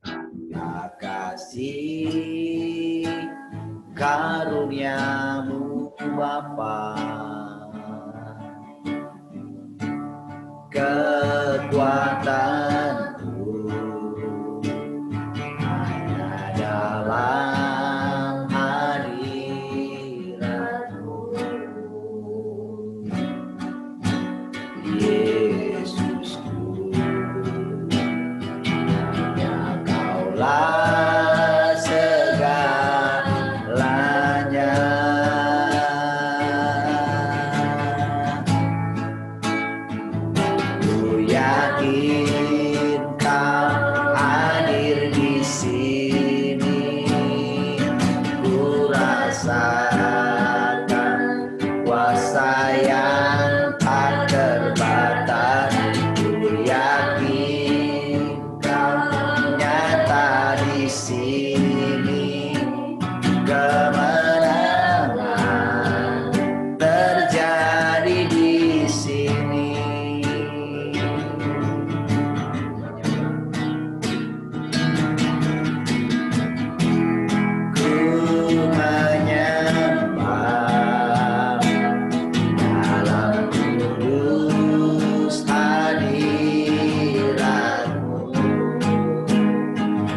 Tanda kasih karuniamu Bapa, kekuatanku hanya dalam hadirat-Mu. Yesusku, hanya Kaulah segalanya. Ku yakin Kau hadir di sini. Ku rasakan kuasa yang tak terbatas. Ku yakin Kau nyata di sini. Kemenangan terjadi di sini. Ku menyembah dalam kudus hadirat-Mu.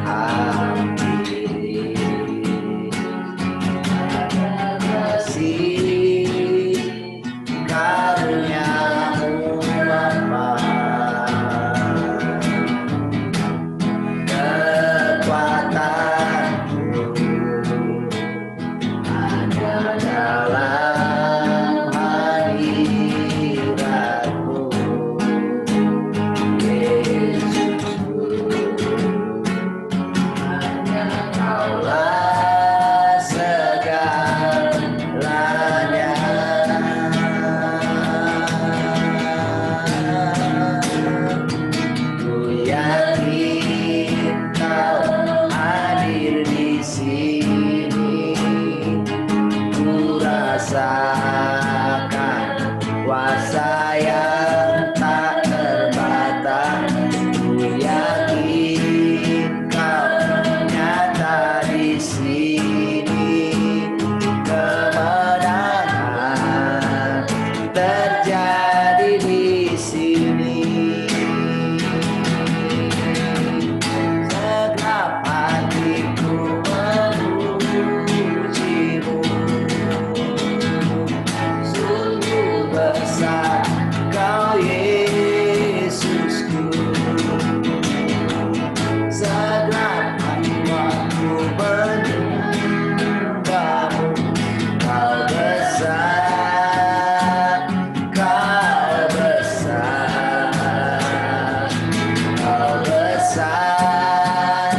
Hampiri kasih karuniamu Bapa, kekuatanku hanya dalam hadirat-Mu. Yesusku, hanya Kaulah segalanya. Ku yakin Kau hadir di sini. Ku rasakan kuasa yang tak terbatas. Ku yakin Kau nyata di sini. Kemenangan terjadi di sini. Segenap hatiku memuji-Mu. Sungguh besar Kau Yesusku. Segenap jiwaku menyembah-Mu. Kau besar, Kau besar, Kau besar,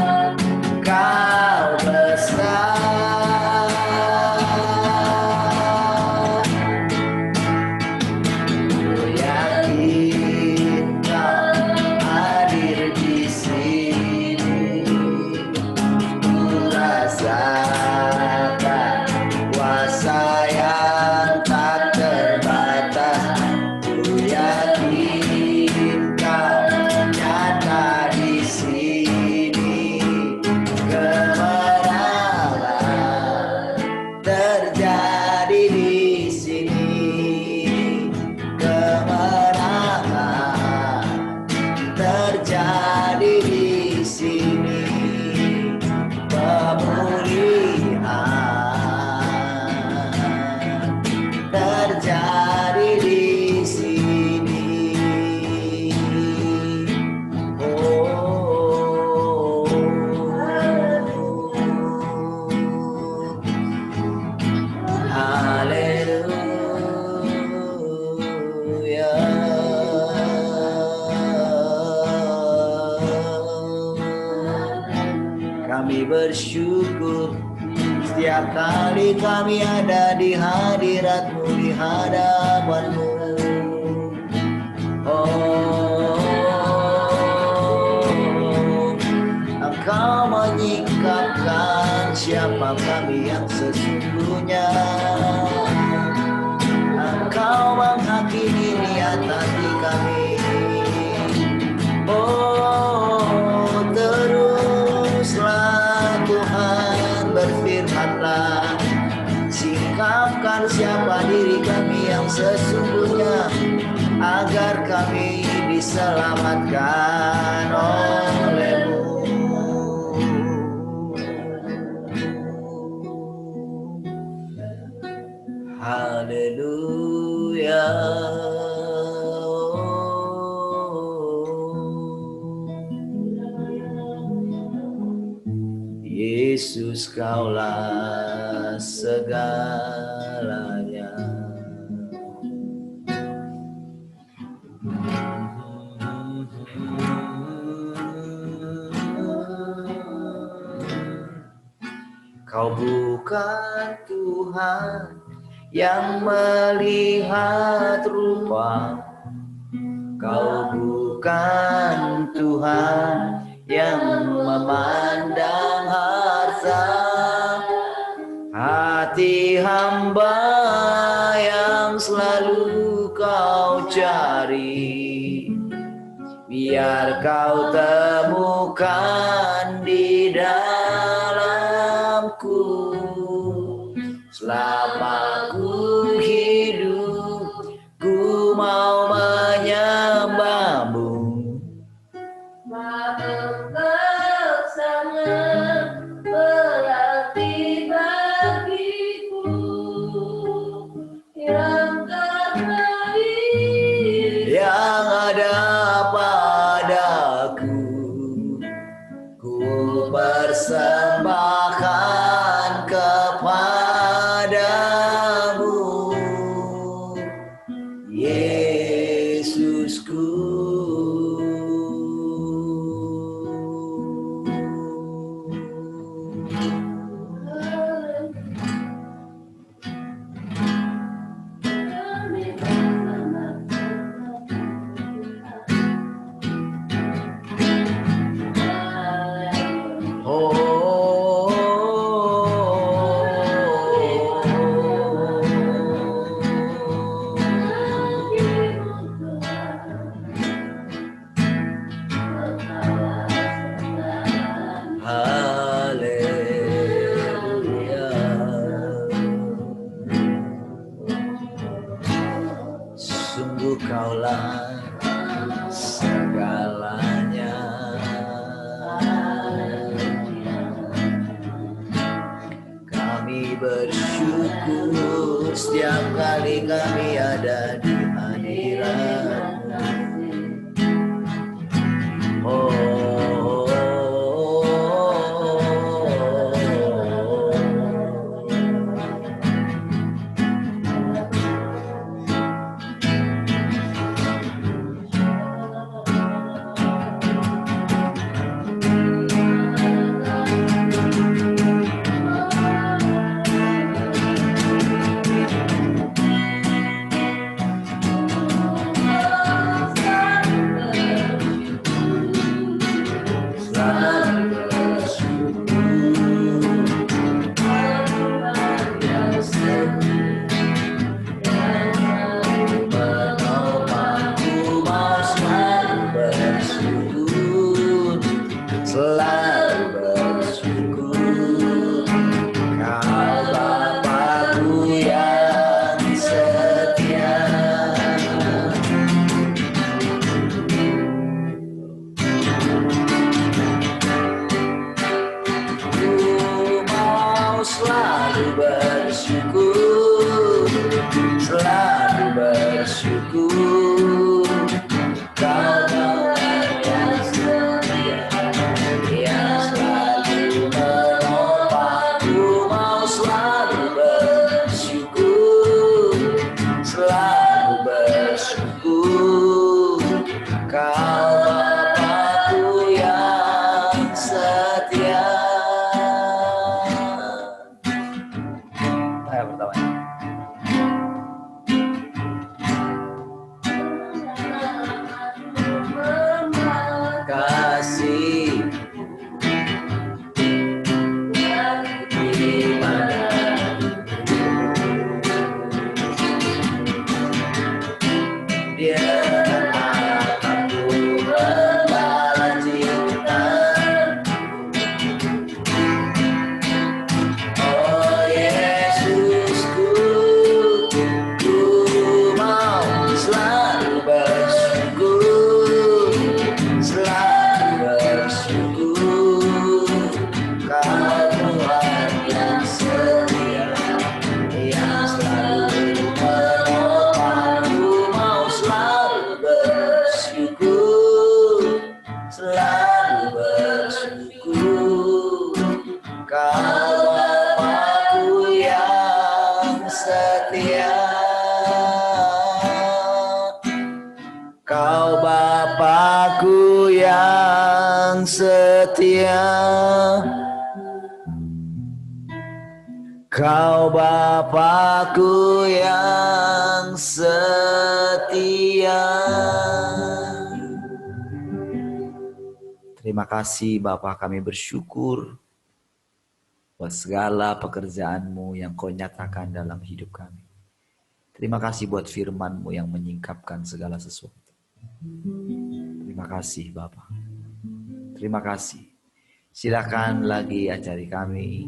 Kau besar. Ku yakin Kau hadir di sini. Ku rasakan kuasa yang tak terbatas. Ku yakin Kau nyata di sini. Kemenangan terjadi di sini. Kemenangan terjadi di sini. Pemulihan terjadi di sini. Oh, haleluya. Kami bersyukur setiap kali kami ada di hadirat-Mu, di hadapan-Mu. Oh, Engkau menyingkapkan siapa kami yang sesungguhnya. Engkau menghakimi niat hati kami. sesungguhnya, agar kami diselamatkan oleh-Mu. Haleluya. Yesus, Kaulah segalanya. Kau bukan Tuhan yang melihat rupa, Kau bukan Tuhan yang memandang harta. Hati hamba yang selalu Kau cari, biar Kau temukan di dalamku. Selama ku hidup, ku mau menyembah-Mu. Engkau sangat berarti bagiku, yang terbaik yang ada padaku, ku persembahkan kepadamu, Yesusku. Haleluya. Sungguh Kaulah segalanya. Kami bersyukur setiap kali kami ada di hadirat-Mu. Kau Bapakku yang setia, Kau Bapakku yang setia. Terima kasih Bapa, kami bersyukur buat segala pekerjaan-Mu yang Kau nyatakan dalam hidup kami. Terima kasih buat firman-Mu yang menyingkapkan segala sesuatu. Terima kasih Bapa. Terima kasih. Silakan lagi ajari kami.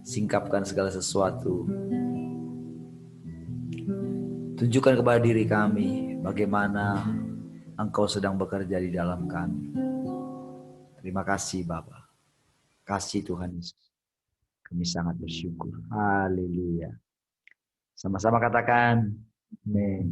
Singkapkan segala sesuatu. Tunjukkan kepada diri kami bagaimana Engkau sedang bekerja di dalam kami. Terima kasih Bapa. Kasih Tuhan Yesus. Kami sangat bersyukur. Haleluya. Sama-sama katakan amin.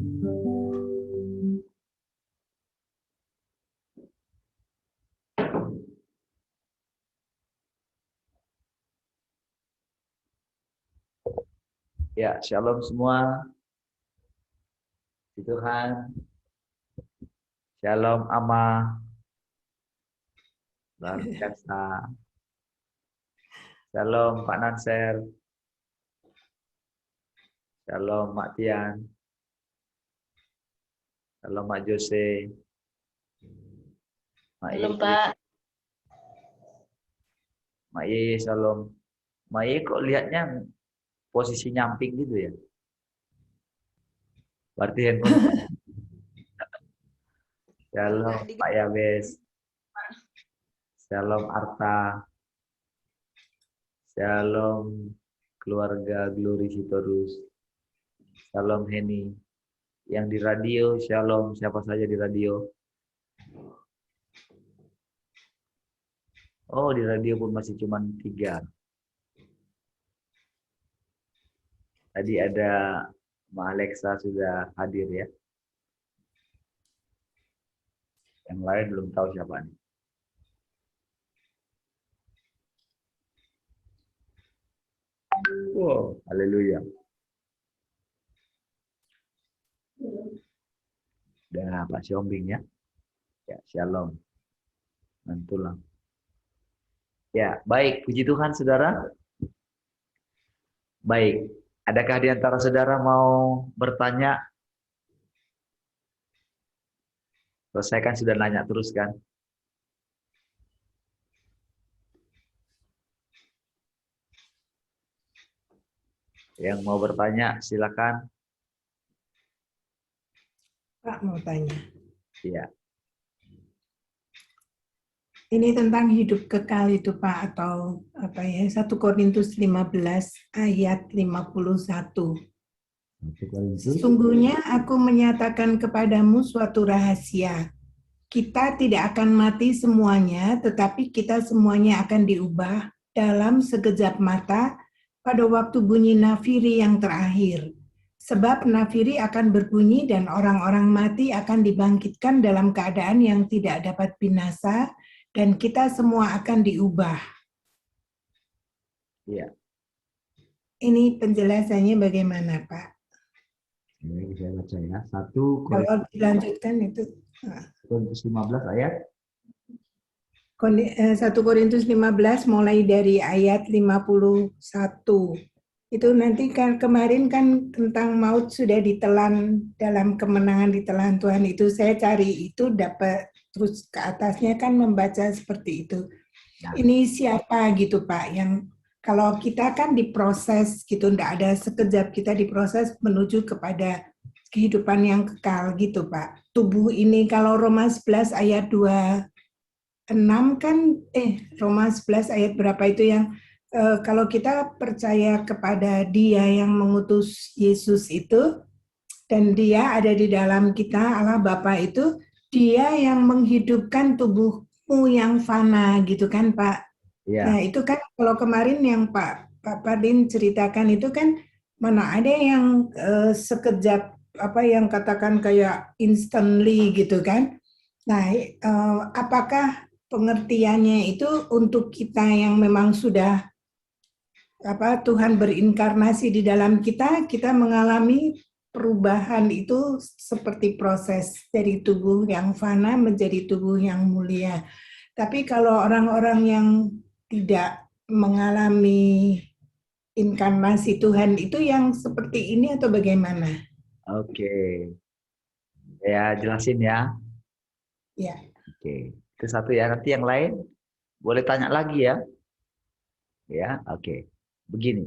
Ya, shalom semua. Tuhan. Shalom Ama. Luar biasa. Shalom Pak Nanser. Shalom Mak Tian. Shalom Mak Jose. Mak Shalom, Ye. Pak. Mak Ye, shalom. Mak Ye kok lihatnya posisi nyamping gitu ya? Berarti handphone. Shalom Pak Yabes. Shalom Arta. Shalom keluarga Glory Sitorus. Shalom Heni. Yang di radio, shalom siapa saja di radio. Oh, di radio pun masih cuma 3. Tadi ada Mbak Alexa sudah hadir ya. Yang lain belum tahu siapa nih. Wow, haleluya. Dah Pak Siombing ya. Ya, shalom. Mantulang. Ya, baik. Puji Tuhan, saudara. Baik. Adakah di antara saudara mau bertanya? Saya kan sudah nanya terus kan. Yang mau bertanya, silakan. Pak mau tanya. Iya. Ini tentang hidup kekal itu Pak, atau apa ya, 1 Korintus 15 ayat 51. Sesungguhnya aku menyatakan kepadamu suatu rahasia. Kita tidak akan mati semuanya, tetapi kita semuanya akan diubah dalam sekejap mata pada waktu bunyi nafiri yang terakhir. Sebab nafiri akan berbunyi dan orang-orang mati akan dibangkitkan dalam keadaan yang tidak dapat binasa, dan kita semua akan diubah. Iya. Ini penjelasannya bagaimana, Pak? Ini saya baca ya. 1 Kalau dilanjutkan itu. Korintus 15 ayat. 1 Korintus 15 mulai dari ayat 51. Itu nanti kan kemarin kan tentang maut sudah ditelan dalam kemenangan ditelan Tuhan itu. Saya cari itu dapat terus ke atasnya kan membaca seperti itu. Nah. Ini siapa gitu Pak yang kalau kita kan diproses gitu, enggak ada sekejap kita diproses menuju kepada kehidupan yang kekal gitu Pak. Tubuh ini kalau Roma 11 ayat 26 kan, Roma 11 ayat berapa itu yang kalau kita percaya kepada Dia yang mengutus Yesus itu, dan Dia ada di dalam kita, Allah Bapa itu, Dia yang menghidupkan tubuhmu yang fana gitu kan Pak. Ya. Nah itu kan kalau kemarin yang Pak Pardin ceritakan itu kan mana ada yang sekejap apa yang katakan kayak instantly gitu kan. Nah apakah pengertiannya itu untuk kita yang memang sudah Tuhan berinkarnasi di dalam kita mengalami perubahan itu seperti proses dari tubuh yang fana menjadi tubuh yang mulia. Tapi kalau orang-orang yang tidak mengalami inkarnasi Tuhan itu yang seperti ini atau bagaimana? Oke, ya jelasin ya. Ya, Oke, itu satu ya. Nanti yang lain boleh tanya lagi ya. Ya, oke. Begini,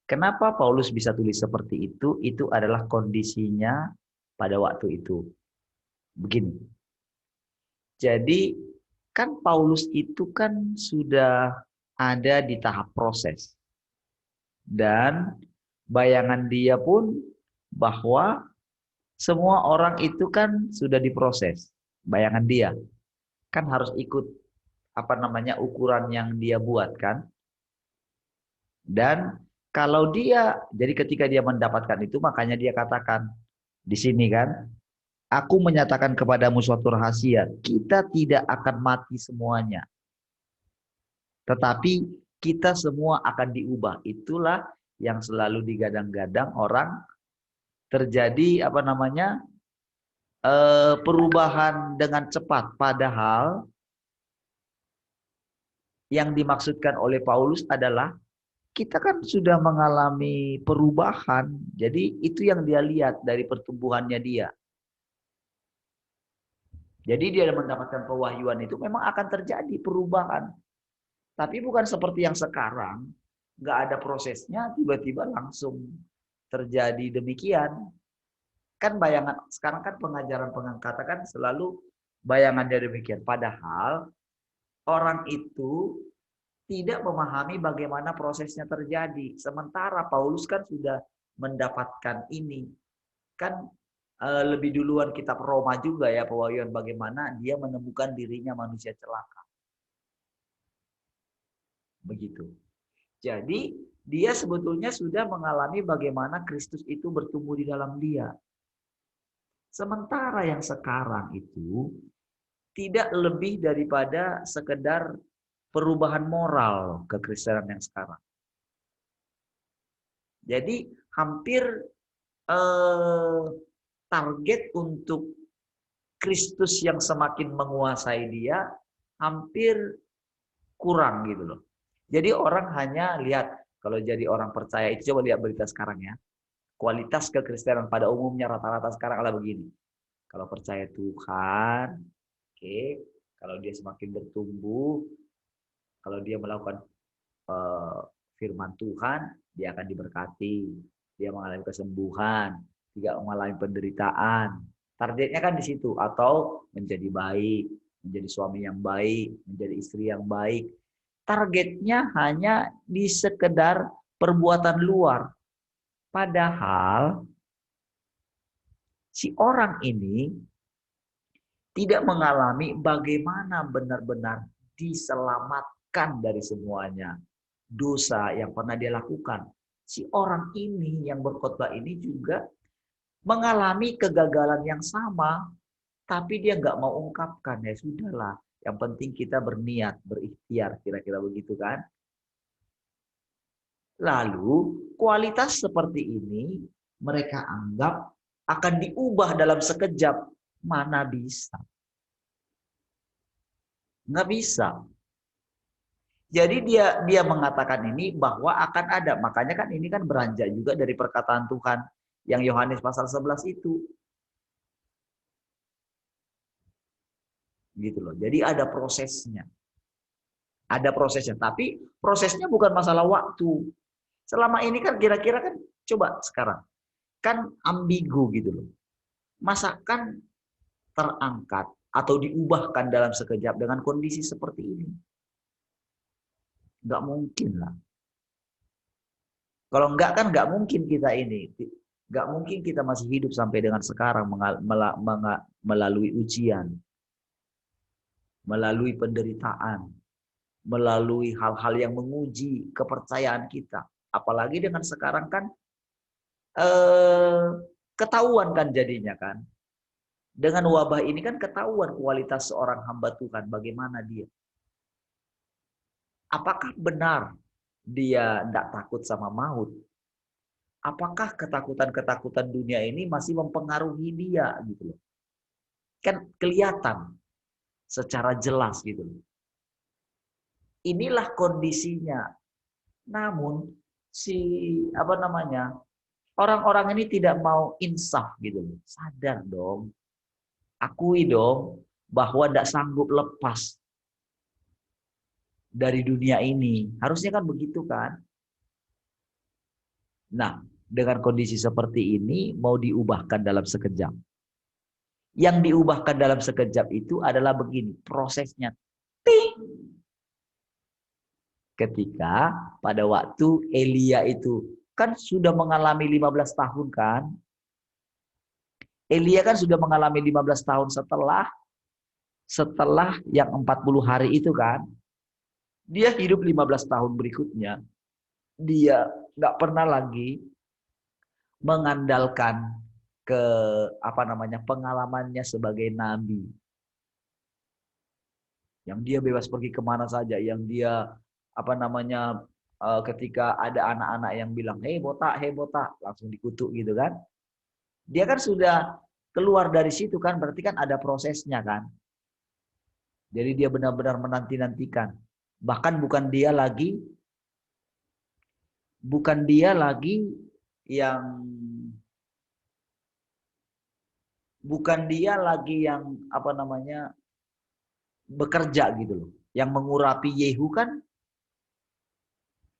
kenapa Paulus bisa tulis seperti itu? Itu adalah kondisinya pada waktu itu. Begini. Jadi kan Paulus itu kan sudah ada di tahap proses. Dan bayangan dia pun bahwa semua orang itu kan sudah diproses. Bayangan dia kan harus ikut apa namanya ukuran yang dia buat kan. Dan kalau dia, jadi ketika dia mendapatkan itu, makanya dia katakan di sini kan, aku menyatakan kepadamu suatu rahasia, kita tidak akan mati semuanya, tetapi kita semua akan diubah. Itulah yang selalu digadang-gadang orang terjadi apa namanya perubahan dengan cepat. Padahal yang dimaksudkan oleh Paulus adalah kita kan sudah mengalami perubahan. Jadi itu yang dia lihat dari pertumbuhannya dia. Jadi dia mendapatkan pewahyuan itu memang akan terjadi perubahan. Tapi bukan seperti yang sekarang. Nggak ada prosesnya, tiba-tiba langsung terjadi demikian. Kan bayangan, sekarang kan pengajaran pengangkatan kan selalu bayangan dari demikian. Padahal orang itu tidak memahami bagaimana prosesnya terjadi. Sementara Paulus kan sudah mendapatkan ini. Kan lebih duluan kitab Roma juga ya, pewahyuan bagaimana dia menemukan dirinya manusia celaka. Begitu. Jadi dia sebetulnya sudah mengalami bagaimana Kristus itu bertumbuh di dalam dia. Sementara yang sekarang itu tidak lebih daripada sekedar perubahan moral kekristenan yang sekarang. Jadi hampir target untuk Kristus yang semakin menguasai dia hampir kurang gitu loh. Jadi orang hanya lihat, kalau jadi orang percaya itu, coba lihat berita sekarang ya. Kualitas kekristenan pada umumnya rata-rata sekarang adalah begini. Kalau percaya Tuhan, oke, kalau dia semakin bertumbuh, kalau dia melakukan firman Tuhan, dia akan diberkati. Dia mengalami kesembuhan, tidak mengalami penderitaan. Targetnya kan di situ, atau menjadi baik, menjadi suami yang baik, menjadi istri yang baik. Targetnya hanya di sekedar perbuatan luar. Padahal si orang ini tidak mengalami bagaimana benar-benar diselamatkan dari semuanya dosa yang pernah dia lakukan. Si orang ini yang berkhotbah ini juga mengalami kegagalan yang sama, tapi dia nggak mau ungkapkan. Ya sudahlah, yang penting kita berniat, berikhtiar, kira-kira begitu kan. Lalu kualitas seperti ini mereka anggap akan diubah dalam sekejap. Mana bisa? Nggak bisa. Jadi dia mengatakan ini bahwa akan ada. Makanya kan ini kan beranjak juga dari perkataan Tuhan yang Yohanes pasal 11 itu. Gitu loh. Jadi ada prosesnya. Ada prosesnya. Tapi prosesnya bukan masalah waktu. Selama ini kan kira-kira kan coba sekarang. Kan ambigu gitu loh. Masakan terangkat atau diubahkan dalam sekejap dengan kondisi seperti ini? Nggak mungkin lah. Kalau enggak kan nggak mungkin kita ini. Nggak mungkin kita masih hidup sampai dengan sekarang melalui ujian, melalui penderitaan, melalui hal-hal yang menguji kepercayaan kita. Apalagi dengan sekarang kan ketahuan kan jadinya kan. Dengan wabah ini kan ketahuan kualitas seorang hamba Tuhan, bagaimana dia. Apakah benar dia tidak takut sama maut? apakah ketakutan-ketakutan dunia ini masih mempengaruhi dia gitu loh. Kan kelihatan secara jelas gitu loh. Inilah kondisinya. Namun orang-orang ini tidak mau insaf gitu loh. Sadar dong. Akui dong bahwa tidak sanggup lepas dari dunia ini. Harusnya kan begitu kan? Nah, dengan kondisi seperti ini mau diubahkan dalam sekejap. Yang diubahkan dalam sekejap itu adalah begini, prosesnya. Ting! Ketika pada waktu Elia itu kan sudah mengalami 15 tahun kan? Elia kan sudah mengalami 15 tahun setelah yang 40 hari itu kan? Dia hidup 15 tahun berikutnya. Dia nggak pernah lagi mengandalkan ke pengalamannya sebagai nabi. Yang dia bebas pergi kemana saja, yang dia ketika ada anak-anak yang bilang, hei botak, langsung dikutuk gitu kan. Dia kan sudah keluar dari situ kan, berarti kan ada prosesnya kan. Jadi dia benar-benar menanti-nantikan. Bahkan bukan dia lagi yang bekerja gitu loh. Yang mengurapi Yehu kan,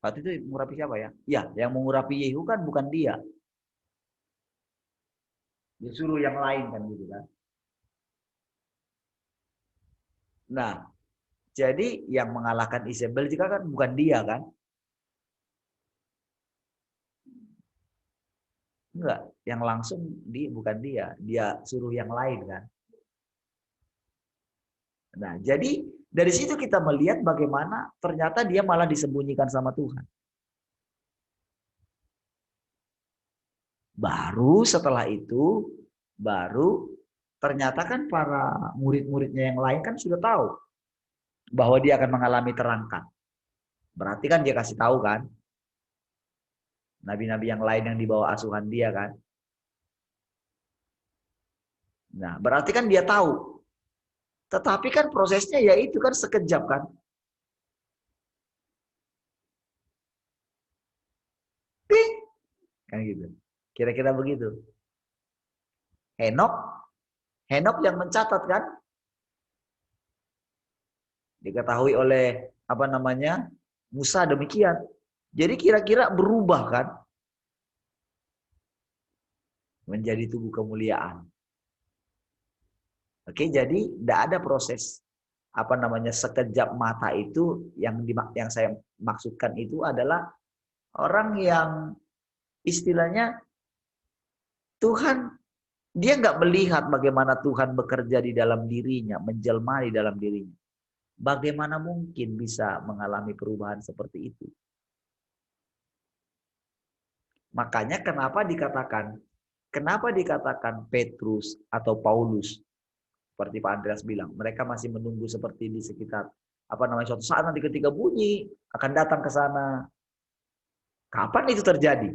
waktu itu mengurapi siapa ya? Ya, yang mengurapi Yehu kan bukan dia. Dia suruh yang lain kan gitu kan. Nah, jadi yang mengalahkan Isabel juga kan bukan dia kan? Enggak, yang langsung bukan dia suruh yang lain kan. Nah, jadi dari situ kita melihat bagaimana ternyata dia malah disembunyikan sama Tuhan. Baru setelah itu, ternyata kan para murid-muridnya yang lain kan sudah tahu bahwa dia akan mengalami terangkat. Berarti kan dia kasih tahu kan, nabi-nabi yang lain yang dibawa asuhan dia kan. Nah, berarti kan dia tahu. Tetapi kan prosesnya ya itu kan sekejap kan. Ping! Kan gitu. Kira-kira begitu. Henok yang mencatat kan. Diketahui oleh Musa demikian. Jadi kira-kira berubah kan. Menjadi tubuh kemuliaan. Oke, jadi tidak ada proses sekejap mata itu yang saya maksudkan itu adalah orang yang istilahnya Tuhan, dia nggak melihat bagaimana Tuhan bekerja di dalam dirinya, menjelma di dalam dirinya. Bagaimana mungkin bisa mengalami perubahan seperti itu? Makanya kenapa dikatakan Petrus atau Paulus, seperti Pak Andreas bilang, mereka masih menunggu seperti di sekitar suatu saat nanti ketika bunyi akan datang ke sana. Kapan itu terjadi?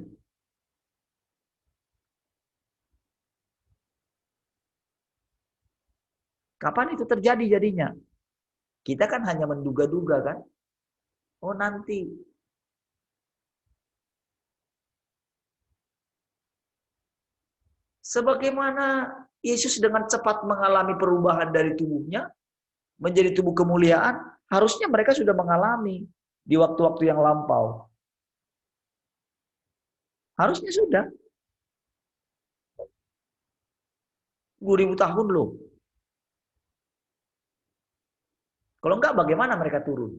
Kapan itu terjadi jadinya? Kita kan hanya menduga-duga kan. Oh nanti. Sebagaimana Yesus dengan cepat mengalami perubahan dari tubuhnya menjadi tubuh kemuliaan, harusnya mereka sudah mengalami di waktu-waktu yang lampau. Harusnya sudah. 2000 tahun loh. Kalau enggak bagaimana mereka turun?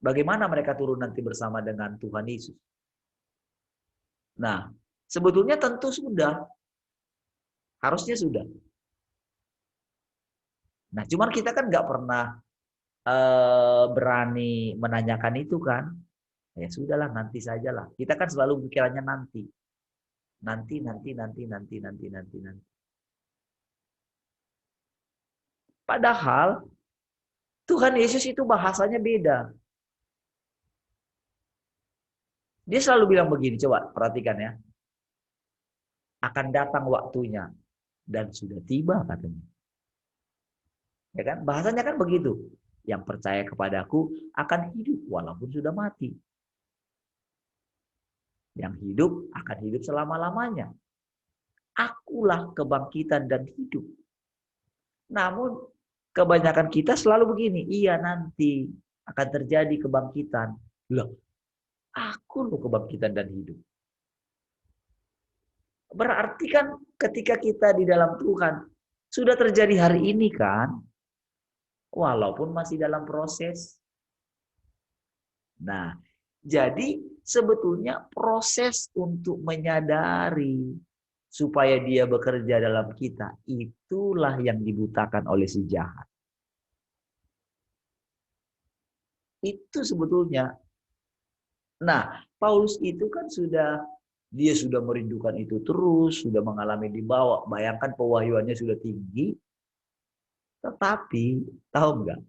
Bagaimana mereka turun nanti bersama dengan Tuhan Yesus? Nah, sebetulnya tentu sudah. Harusnya sudah. Nah, cuman kita kan nggak pernah berani menanyakan itu kan. Ya sudahlah, nanti sajalah. Kita kan selalu pikirannya nanti. Nanti. Padahal Tuhan Yesus itu bahasanya beda. Dia selalu bilang begini, coba perhatikan ya. Akan datang waktunya dan sudah tiba katanya. Ya kan? Bahasanya kan begitu. Yang percaya kepadaku akan hidup walaupun sudah mati. Yang hidup akan hidup selama-lamanya. Akulah kebangkitan dan hidup. Namun kebanyakan kita selalu begini, iya nanti akan terjadi kebangkitan. Loh, aku loh kebangkitan dan hidup. Berarti kan ketika kita di dalam Tuhan, sudah terjadi hari ini kan, walaupun masih dalam proses. Nah, jadi sebetulnya proses untuk menyadari supaya dia bekerja dalam kita, itulah yang dibutakan oleh si jahat. Itu sebetulnya. Nah, Paulus itu kan dia sudah merindukan itu terus, sudah mengalami dibawa. Bayangkan pewahyuannya sudah tinggi. Tetapi, tahu enggak?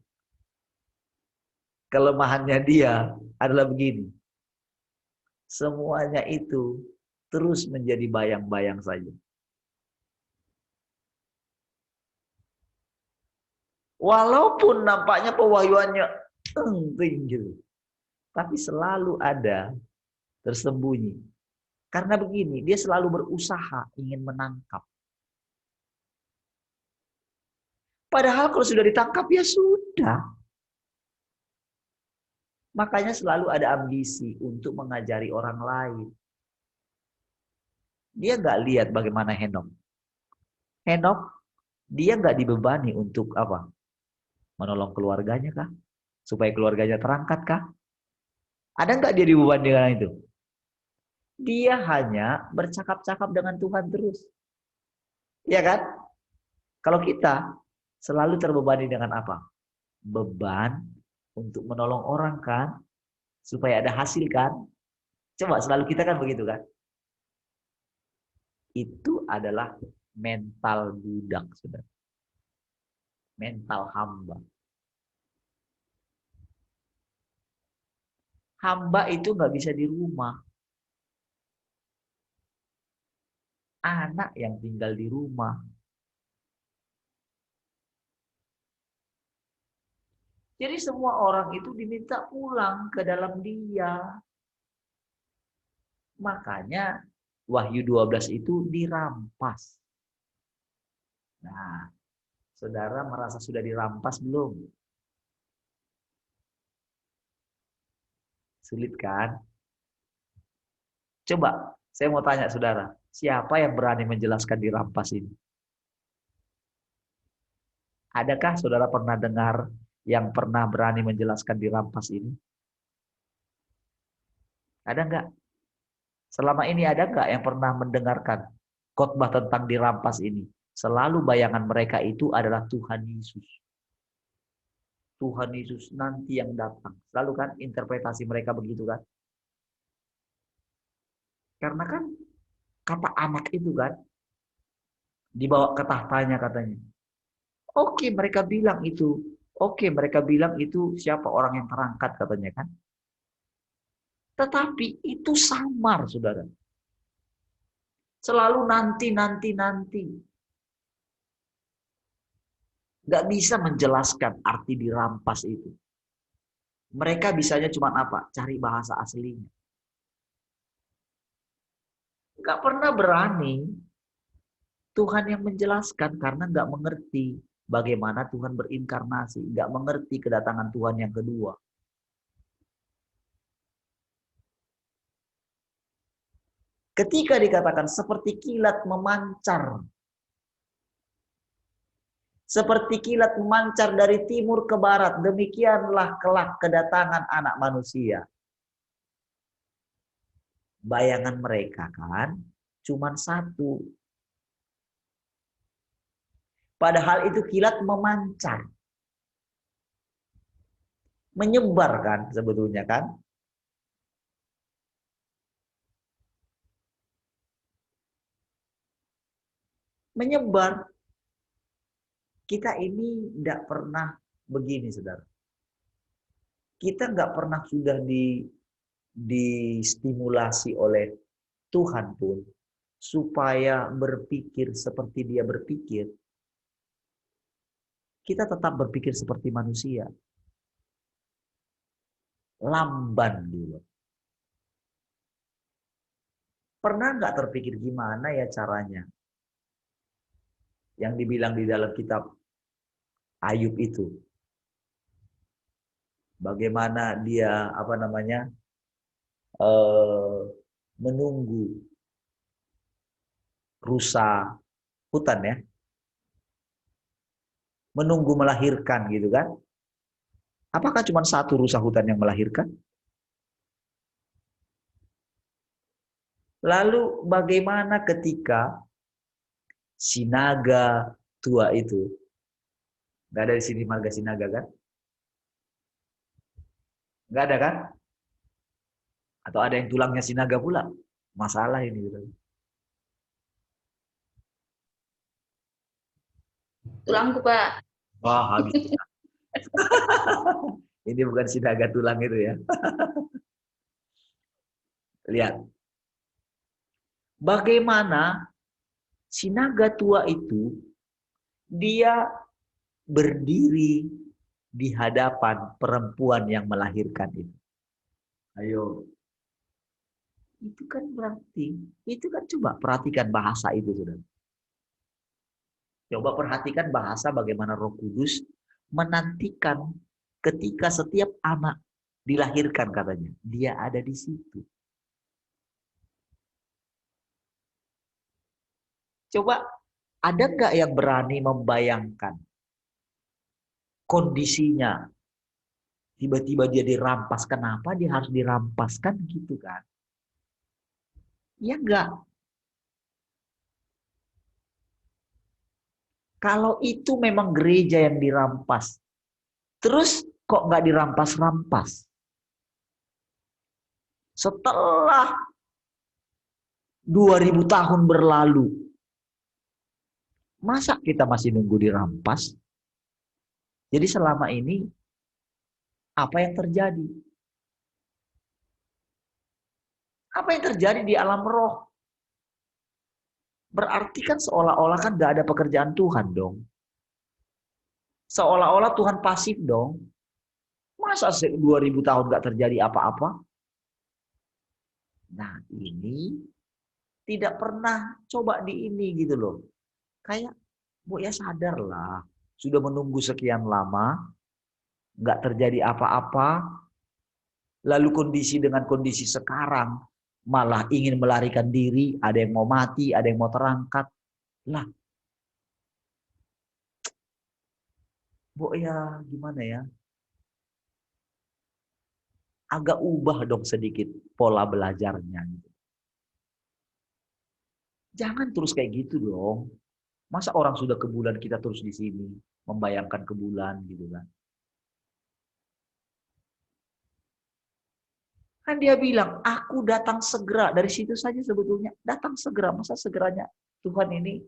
Kelemahannya dia adalah begini. Semuanya itu terus menjadi bayang-bayang saja. Walaupun nampaknya pewahyuannya tinggi, tapi selalu ada tersembunyi. Karena begini, dia selalu berusaha ingin menangkap. Padahal kalau sudah ditangkap ya sudah. Makanya selalu ada ambisi untuk mengajari orang lain. Dia nggak lihat bagaimana Henok. Henok, dia nggak dibebani untuk apa? Menolong keluarganya kah? Supaya keluarganya terangkat kah? Ada nggak dia dibebani dengan itu? Dia hanya bercakap-cakap dengan Tuhan terus. Iya kan? Kalau kita selalu terbebani dengan apa? Beban untuk menolong orang kan? Supaya ada hasil kan? Coba selalu kita kan begitu kan? Itu adalah mental budak, saudara. Mental hamba. Hamba itu nggak bisa di rumah. Anak yang tinggal di rumah. Jadi semua orang itu diminta pulang ke dalam dia. Makanya Wahyu 12 itu dirampas. Nah, saudara merasa sudah dirampas belum? Sulit kan? Coba, saya mau tanya saudara, siapa yang berani menjelaskan dirampas ini? Adakah saudara pernah dengar yang pernah berani menjelaskan dirampas ini? Ada enggak? Selama ini ada enggak yang pernah mendengarkan khotbah tentang dirampas ini? Selalu bayangan mereka itu adalah Tuhan Yesus. Tuhan Yesus nanti yang datang. Selalu kan interpretasi mereka begitu kan? Karena kan kata anak itu kan dibawa ke tahtanya katanya. Oke, mereka bilang itu. Oke, mereka bilang itu siapa orang yang terangkat katanya kan. Tetapi itu samar, saudara. Selalu nanti. Gak bisa menjelaskan arti dirampas itu. Mereka bisanya cuma apa? Cari bahasa aslinya. Gak pernah berani Tuhan yang menjelaskan karena gak mengerti bagaimana Tuhan berinkarnasi. Gak mengerti kedatangan Tuhan yang kedua. Ketika dikatakan seperti kilat memancar. Seperti kilat memancar dari timur ke barat. Demikianlah kelak kedatangan anak manusia. Bayangan mereka kan cuma satu. Padahal itu kilat memancar. Menyebar kan sebetulnya kan. Menyebar. Kita ini tidak pernah begini, saudara. Kita nggak pernah sudah distimulasi oleh Tuhan pun supaya berpikir seperti dia berpikir, kita tetap berpikir seperti manusia. Lamban dulu. Pernah nggak terpikir gimana ya caranya? Yang dibilang di dalam kitab Ayub itu. Bagaimana dia menunggu rusa hutan ya. Menunggu melahirkan gitu kan. Apakah cuma satu rusa hutan yang melahirkan? Lalu bagaimana ketika si naga tua itu, nggak ada di sini marga si naga kan? Nggak ada kan? Atau ada yang tulangnya si naga pula? Masalah ini. Gitu. Tulangku, Pak. Wah, habis. Ini bukan si naga tulang itu ya. Lihat. Bagaimana si naga tua itu dia berdiri di hadapan perempuan yang melahirkan itu. Ayo. Itu kan berarti, itu kan coba perhatikan bahasa itu, Saudara. Coba perhatikan bahasa bagaimana Roh Kudus menantikan ketika setiap anak dilahirkan katanya. Dia ada di situ. Coba ada nggak yang berani membayangkan kondisinya? Tiba-tiba dia dirampas. Kenapa dia harus dirampaskan gitu kan? Ya enggak. Kalau itu memang gereja yang dirampas. Terus kok nggak dirampas-rampas? Setelah 2000 tahun berlalu. Masa kita masih nunggu dirampas? Jadi selama ini apa yang terjadi? Apa yang terjadi di alam roh? Berarti kan seolah-olah kan gak ada pekerjaan Tuhan dong. Seolah-olah Tuhan pasif dong. Masa 2000 tahun gak terjadi apa-apa? Nah ini tidak pernah coba di ini gitu loh. Kayak, Bu ya sadarlah. Sudah menunggu sekian lama, gak terjadi apa-apa. Lalu kondisi dengan kondisi sekarang, malah ingin melarikan diri, ada yang mau mati, ada yang mau terangkat. Lah, Bu ya gimana ya? Agak ubah dong sedikit pola belajarnya. Jangan terus kayak gitu dong. Masa orang sudah ke bulan kita terus di sini membayangkan ke bulan gitu kan? Kan dia bilang, aku datang segera. Dari situ saja sebetulnya datang segera. Masa segeranya Tuhan ini?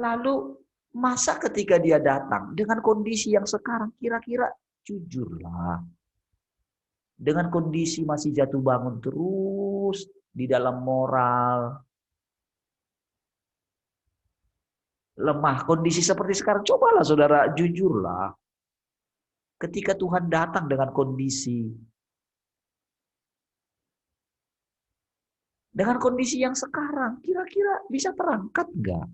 Lalu masa ketika dia datang dengan kondisi yang sekarang kira-kira jujurlah. Dengan kondisi masih jatuh bangun terus di dalam moral, lemah kondisi seperti sekarang, cobalah saudara jujurlah. Ketika Tuhan datang dengan kondisi yang sekarang, kira-kira bisa terangkat nggak?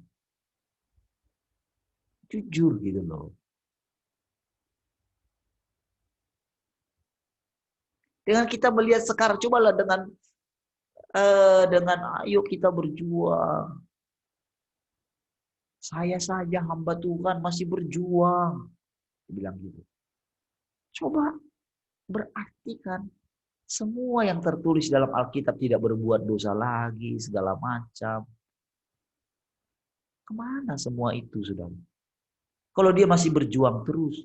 Jujur gitu loh. Dengan kita melihat sekarang, cobalah dengan ayo kita berjuang. Saya saja hamba Tuhan masih berjuang. Bilang gitu. Coba berarti kan semua yang tertulis dalam Alkitab tidak berbuat dosa lagi, segala macam. Kemana semua itu, saudara? Kalau dia masih berjuang terus,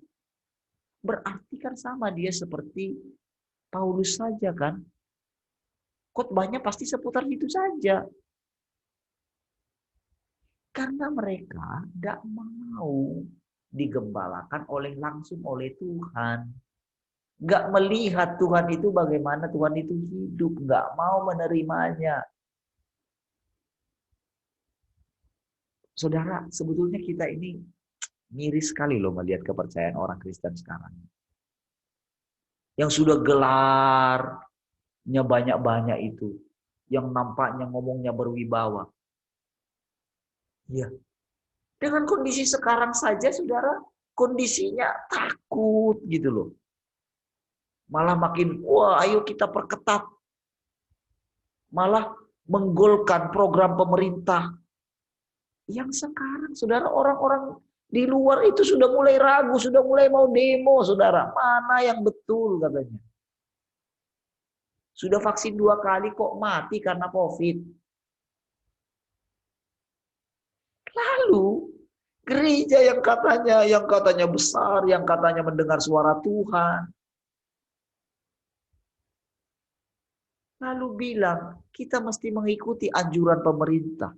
berarti kan sama dia seperti Paulus saja kan. Khotbahnya pasti seputar itu saja. Karena mereka tidak mau digembalakan langsung oleh Tuhan. Nggak melihat Tuhan itu bagaimana Tuhan itu hidup. Nggak mau menerimanya. Saudara, sebetulnya kita ini miris sekali loh melihat kepercayaan orang Kristen sekarang. Yang sudah gelarnya banyak-banyak itu. Yang nampaknya ngomongnya berwibawa. Ya, dengan kondisi sekarang saja, saudara, kondisinya takut gitu loh. Malah makin, wah ayo kita perketat. Malah menggolkan program pemerintah. Yang sekarang, saudara, orang-orang di luar itu sudah mulai ragu, sudah mulai mau demo, saudara. Mana yang betul katanya. Sudah vaksin 2 kali kok mati karena COVID. Lalu gereja yang katanya besar, yang katanya mendengar suara Tuhan, lalu bilang kita mesti mengikuti anjuran pemerintah.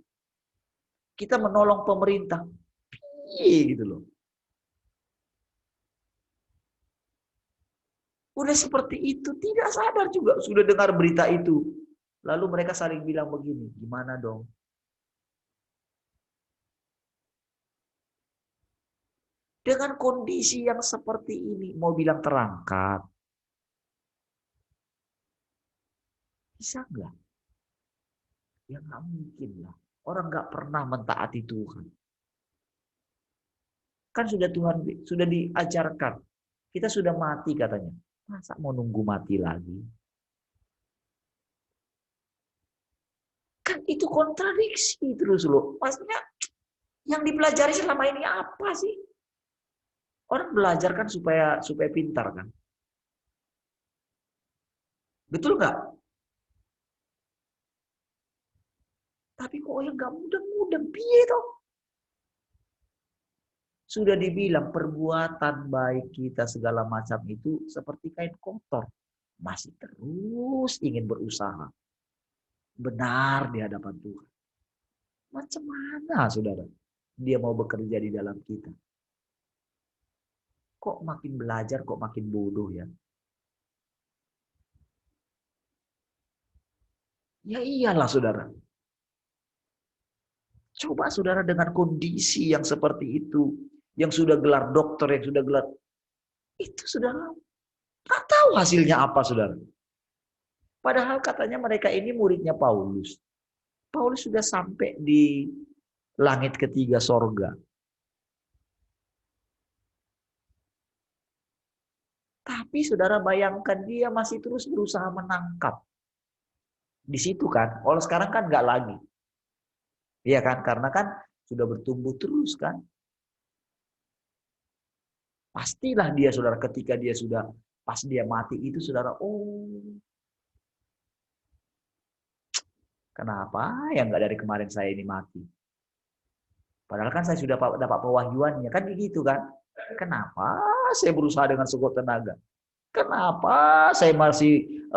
Kita menolong pemerintah. Gitu loh. Udah seperti itu, tidak sadar juga sudah dengar berita itu. Lalu mereka saling bilang begini, gimana dong? Dengan kondisi yang seperti ini, mau bilang terangkat. Bisa nggak? Ya nggak mungkin lah. Orang nggak pernah mentaati Tuhan. Kan sudah Tuhan, sudah diajarkan. Kita sudah mati katanya. Masa mau nunggu mati lagi? Kan itu kontradiksi terus loh. Maksudnya yang dipelajari selama ini apa sih? Orang belajar kan supaya pintar kan. Betul nggak? Tapi kok yang nggak mudah-mudah, piye toh? Sudah dibilang perbuatan baik kita segala macam itu seperti kain kotor. Masih terus ingin berusaha. Benar di hadapan Tuhan. Macam mana saudara? Dia mau bekerja di dalam kita. Kok makin belajar, kok makin bodoh ya? Ya iyalah saudara. Coba saudara dengan kondisi yang seperti itu. Yang sudah gelar dokter, yang sudah gelar. Itu saudara. Tak tahu hasilnya apa saudara. Padahal katanya mereka ini muridnya Paulus. Paulus sudah sampai di langit ketiga sorga. Tapi saudara bayangkan dia masih terus berusaha menangkap. Di situ kan, kalau sekarang kan nggak lagi. Iya kan, karena kan sudah bertumbuh terus kan. Pastilah dia saudara ketika dia sudah, pas dia mati itu saudara, oh kenapa ya nggak dari kemarin saya ini mati? Padahal kan saya sudah dapat pewahyuannya, kan begitu kan. Kenapa saya berusaha dengan sekuat tenaga? Kenapa saya masih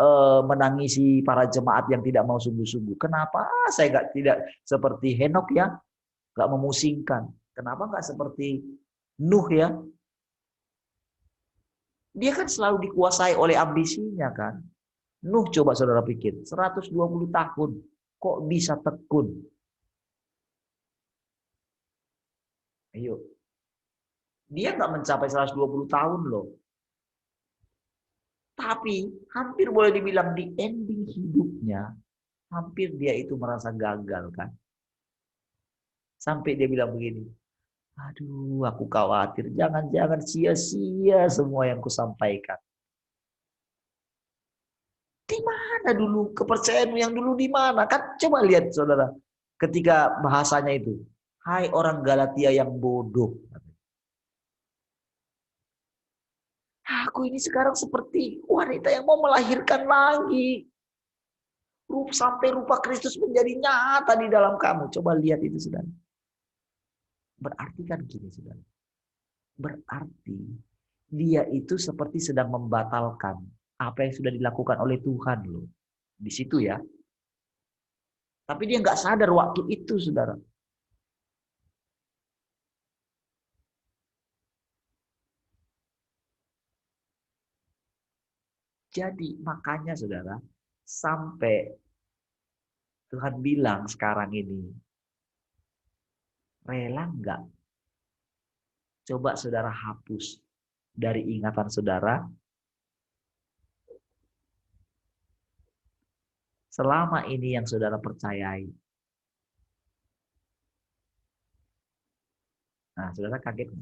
menangisi para jemaat yang tidak mau sungguh-sungguh? Kenapa saya tidak seperti Henok ya, nggak memusingkan? Kenapa nggak seperti Nuh ya? Dia kan selalu dikuasai oleh ambisinya kan. Nuh coba saudara pikir, 120 tahun kok bisa tekun? Ayo. Dia nggak mencapai 120 tahun loh. Tapi hampir boleh dibilang di ending hidupnya, hampir dia itu merasa gagal kan. Sampai dia bilang begini, aduh aku khawatir, jangan-jangan sia-sia semua yang kusampaikan. Di mana dulu kepercayaanmu yang dulu di mana? Kan coba lihat saudara, ketika bahasanya itu, hai orang Galatia yang bodoh. Aku ini sekarang seperti wanita yang mau melahirkan lagi. Sampai rupa Kristus menjadi nyata di dalam kamu. Coba lihat itu saudara. Berarti kan gini saudara. Berarti dia itu seperti sedang membatalkan apa yang sudah dilakukan oleh Tuhan loh. Di situ ya. Tapi dia nggak sadar waktu itu saudara. Jadi makanya saudara, sampai Tuhan bilang sekarang ini, rela enggak? Coba saudara hapus dari ingatan saudara. Selama ini yang saudara percayai. Nah, saudara kaget.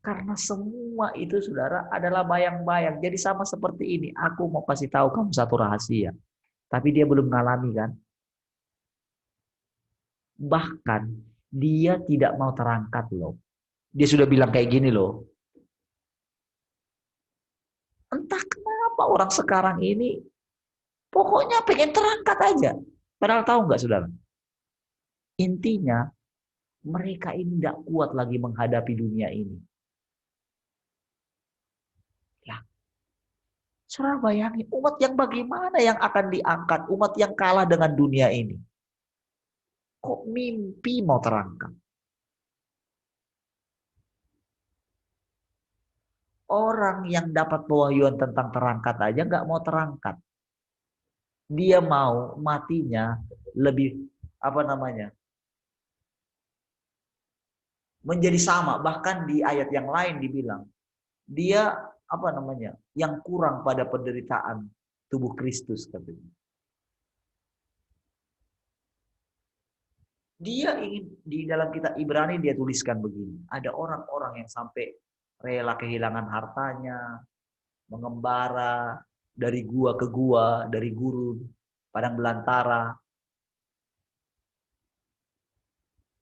Karena semua itu saudara adalah bayang-bayang. Jadi sama seperti ini. Aku mau kasih tahu kamu satu rahasia. Tapi dia belum mengalami kan. Bahkan dia tidak mau terangkat loh. Dia sudah bilang kayak gini loh. Entah kenapa orang sekarang ini pokoknya pengen terangkat aja. Padahal tahu nggak saudara? Intinya mereka ini tidak kuat lagi menghadapi dunia ini. Ya, saudara bayangin umat yang bagaimana yang akan diangkat, umat yang kalah dengan dunia ini. Kok mimpi mau terangkat? Orang yang dapat pewahyuan tentang terangkat aja nggak mau terangkat. Dia mau matinya lebih menjadi sama. Bahkan di ayat yang lain dibilang dia yang kurang pada penderitaan tubuh Kristus katanya. Dia ingin di dalam kitab Ibrani dia tuliskan begini, ada orang-orang yang sampai rela kehilangan hartanya, mengembara dari gua ke gua, dari gurun, padang belantara.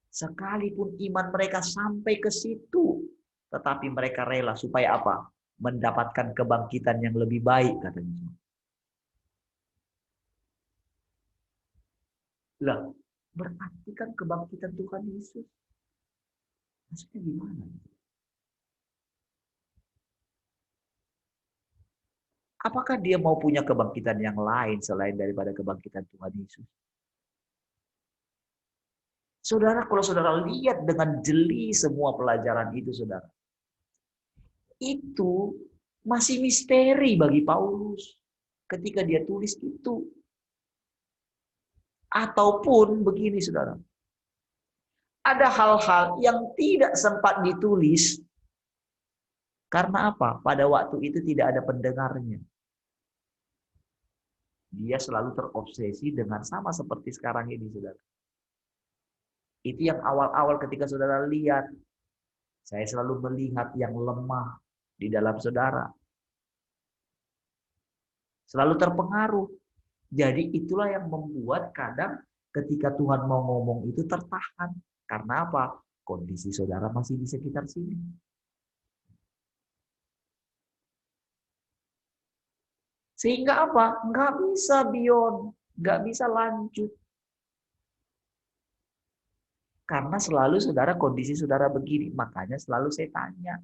Sekalipun iman mereka sampai ke situ, tetapi mereka rela supaya apa? Mendapatkan kebangkitan yang lebih baik katanya. Lah, berarti kan kebangkitan Tuhan Yesus. Maksudnya gimana? Apakah dia mau punya kebangkitan yang lain selain daripada kebangkitan Tuhan Yesus? Saudara, kalau saudara lihat dengan jeli semua pelajaran itu, saudara, itu masih misteri bagi Paulus ketika dia tulis itu. Ataupun begini, saudara, ada hal-hal yang tidak sempat ditulis karena apa? Pada waktu itu tidak ada pendengarnya. Dia selalu terobsesi dengan sama seperti sekarang ini, saudara. Itu yang awal-awal ketika saudara lihat. Saya selalu melihat yang lemah di dalam saudara. Selalu terpengaruh. Jadi itulah yang membuat kadang ketika Tuhan mau ngomong itu tertahan. Karena apa? Kondisi saudara masih di sekitar sini. Sehingga apa? Nggak bisa beyond. Nggak bisa lanjut. Karena selalu saudara kondisi saudara begini. Makanya selalu saya tanya.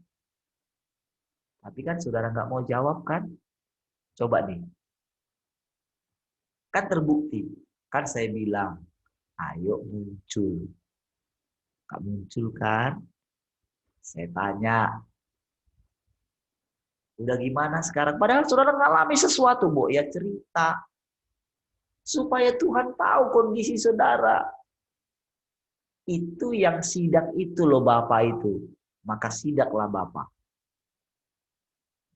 Tapi kan saudara nggak mau jawab kan? Coba nih. Kan terbukti. Kan saya bilang, ayo muncul. Nggak muncul kan? Saya tanya. Udah gimana sekarang? Padahal saudara ngalami sesuatu, Bu. Ya cerita. Supaya Tuhan tahu kondisi saudara. Itu yang sidak itu loh Bapak itu. Maka sidaklah Bapak.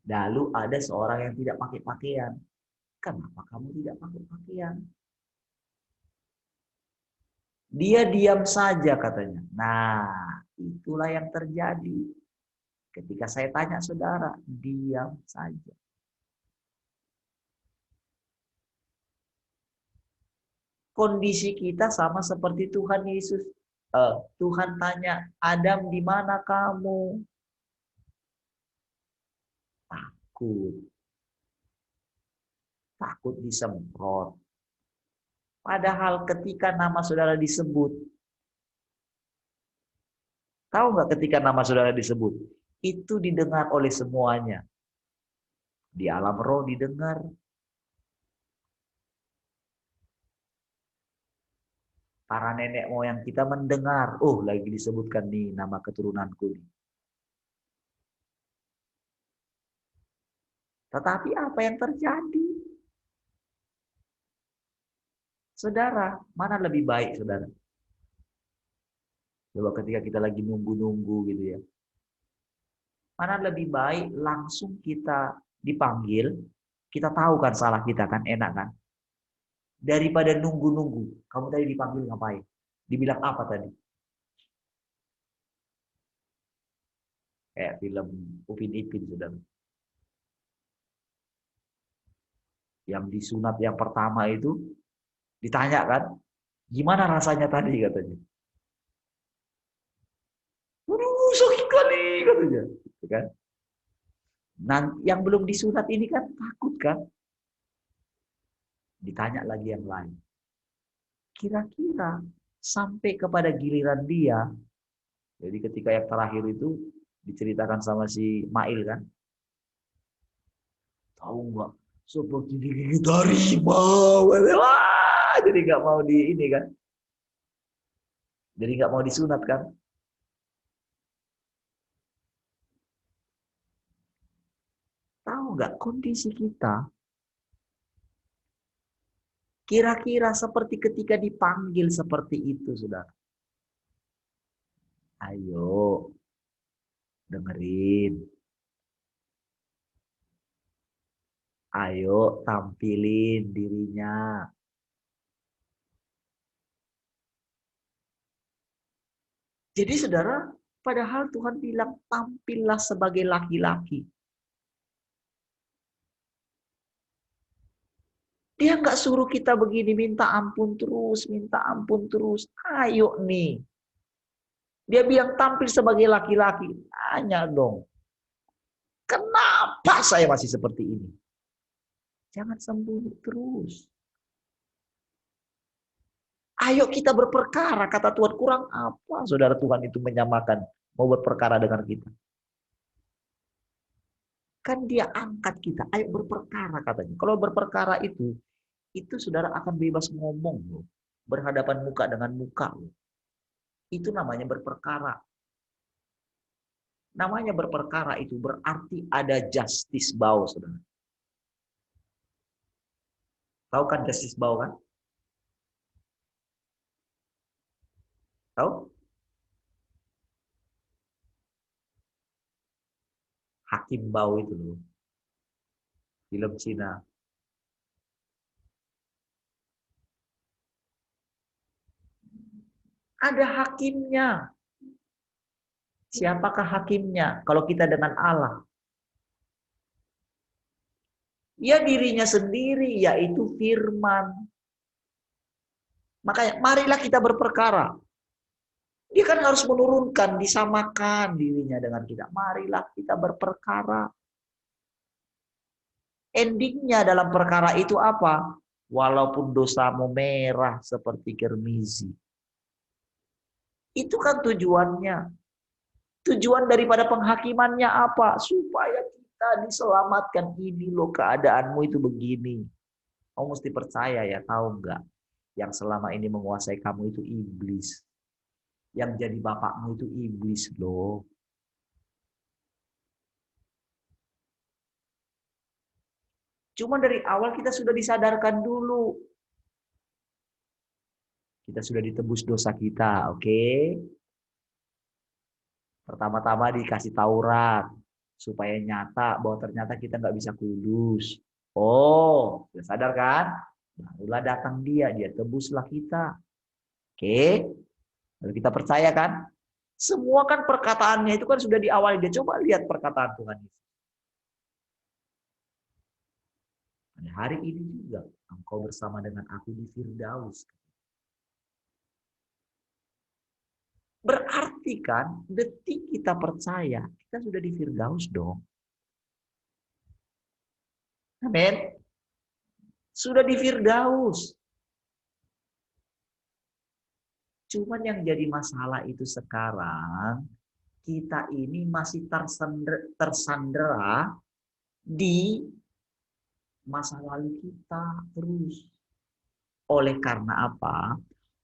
Lalu ada seorang yang tidak pakai pakaian. Kenapa kamu tidak pakai pakaian? Dia diam saja katanya. Nah, itulah yang terjadi. Ketika saya tanya saudara, diam saja. Kondisi kita sama seperti Tuhan Yesus. Tuhan tanya, Adam di mana kamu? Takut. Takut disemprot. Padahal ketika nama saudara disebut, tahu nggak ketika nama saudara disebut? Itu didengar oleh semuanya. Di alam roh didengar. Para nenek moyang kita mendengar, oh lagi disebutkan nih nama keturunanku. Tetapi apa yang terjadi? Saudara, mana lebih baik saudara? Coba ketika kita lagi nunggu-nunggu gitu ya. Mana lebih baik langsung kita dipanggil, kita tahu kan salah kita kan, enak kan? Daripada nunggu-nunggu. Kamu tadi dipanggil ngapain? Dibilang apa tadi? Kayak film Upin Ipin saudara. Yang disunat yang pertama itu ditanya kan, gimana rasanya tadi katanya. Waduh, sakit kali katanya, gitu kan? Nah, yang belum disunat ini kan takut kan? Ditanya lagi yang lain. Kira-kira sampai kepada giliran dia, jadi ketika yang terakhir itu diceritakan sama si Mail kan, tahu nggak? Seperti digigit harimau. Wah, jadi nggak mau di ini kan? Jadi nggak mau disunat kan? Tahu nggak kondisi kita? Kira-kira seperti ketika dipanggil seperti itu, saudara. Ayo, dengerin. Ayo, tampilin dirinya. Jadi, saudara, padahal Tuhan bilang, tampillah sebagai laki-laki. Dia nggak suruh kita begini, minta ampun terus, minta ampun terus. Ayo nih. Dia bilang tampil sebagai laki-laki. Tanya dong. Kenapa saya masih seperti ini? Jangan sembunyi terus. Ayo kita berperkara, kata Tuhan. Kurang apa saudara Tuhan itu menyamakan, mau berperkara dengan kita? Kan dia angkat kita, ayo berperkara katanya. Kalau berperkara itu saudara akan bebas ngomong loh. Berhadapan muka dengan muka loh. Itu namanya berperkara. Namanya berperkara itu berarti ada justice bow, saudara. Tahu kan justice bow kan? Tahu? Hakim Bao itu loh. Film Cina. Ada hakimnya. Siapakah hakimnya? Kalau kita dengan Allah. Ya dirinya sendiri, yaitu firman. Makanya marilah kita berperkara. Dia kan harus menurunkan, disamakan dirinya dengan kita. Marilah kita berperkara. Endingnya dalam perkara itu apa? Walaupun dosamu merah seperti kirmizi. Itu kan tujuannya. Tujuan daripada penghakimannya apa? Supaya kita diselamatkan. Ini loh keadaanmu itu begini. Kamu mesti percaya ya, tahu nggak? Yang selama ini menguasai kamu itu iblis. Yang jadi bapakmu itu iblis loh. Cuma dari awal kita sudah disadarkan dulu. Kita sudah ditebus dosa kita, oke? Pertama-tama dikasih Taurat. Supaya nyata bahwa ternyata kita nggak bisa kudus. Oh, sudah sadar kan? Barulah datang dia tebuslah kita. Oke? Lalu kita percaya kan? Semua kan perkataannya itu kan sudah diawali. Dia coba lihat perkataan Tuhan Yesus. Pada hari ini juga engkau bersama dengan aku di Firdaus. Berarti kan detik kita percaya, kita sudah di Firdaus dong. Amin. Sudah di Firdaus. Cuman yang jadi masalah itu sekarang, kita ini masih tersandera di masa lalu kita terus. Oleh karena apa?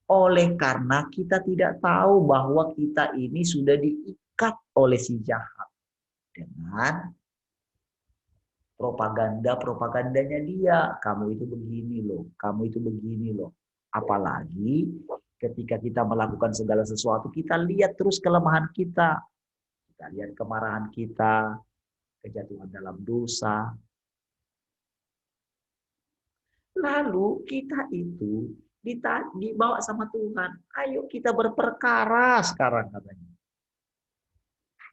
Oleh karena kita tidak tahu bahwa kita ini sudah diikat oleh si jahat dengan propagandanya dia. Kamu itu begini loh, kamu itu begini loh. Apalagi ketika kita melakukan segala sesuatu, kita lihat terus kelemahan kita. Kita lihat kemarahan kita, kejatuhan dalam dosa. Lalu kita itu dibawa sama Tuhan. Ayo kita berperkara sekarang katanya.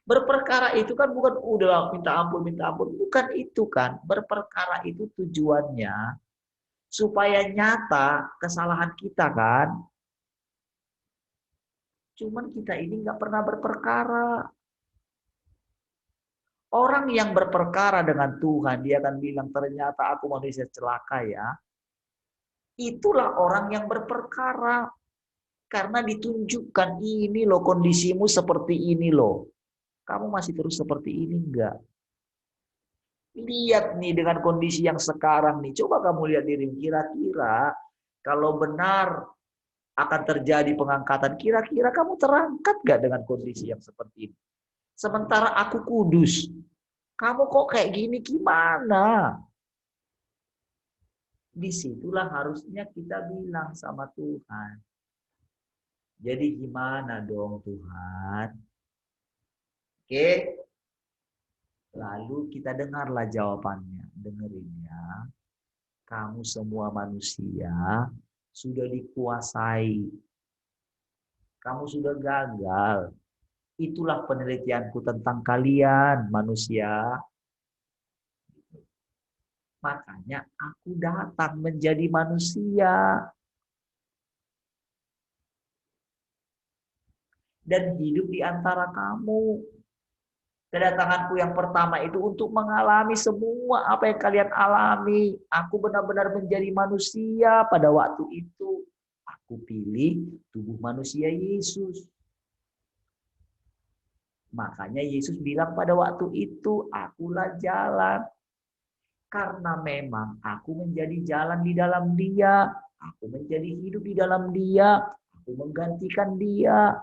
Berperkara itu kan bukan udah minta ampun. Bukan itu kan. Berperkara itu tujuannya supaya nyata kesalahan kita kan. Cuman kita ini nggak pernah berperkara. Orang yang berperkara dengan Tuhan, dia akan bilang ternyata aku manusia celaka ya. Itulah orang yang berperkara. Karena ditunjukkan ini loh kondisimu seperti ini loh. Kamu masih terus seperti ini enggak? Lihat nih dengan kondisi yang sekarang nih. Coba kamu lihat dirimu. Kira-kira kalau benar akan terjadi pengangkatan. Kira-kira kamu terangkat gak dengan kondisi yang seperti ini? Sementara aku kudus. Kamu kok kayak gini gimana? Disitulah harusnya kita bilang sama Tuhan. Jadi gimana dong Tuhan? Oke. Lalu kita dengarlah jawabannya. Dengerin ya. Kamu semua manusia sudah dikuasai. Kamu sudah gagal. Itulah penelitianku tentang kalian manusia. Makanya aku datang menjadi manusia. Dan hidup di antara kamu. Kedatanganku yang pertama itu untuk mengalami semua apa yang kalian alami. Aku benar-benar menjadi manusia pada waktu itu. Aku pilih tubuh manusia Yesus. Makanya Yesus bilang pada waktu itu, akulah jalan. Karena memang aku menjadi jalan di dalam Dia. Aku menjadi hidup di dalam Dia. Aku menggantikan Dia.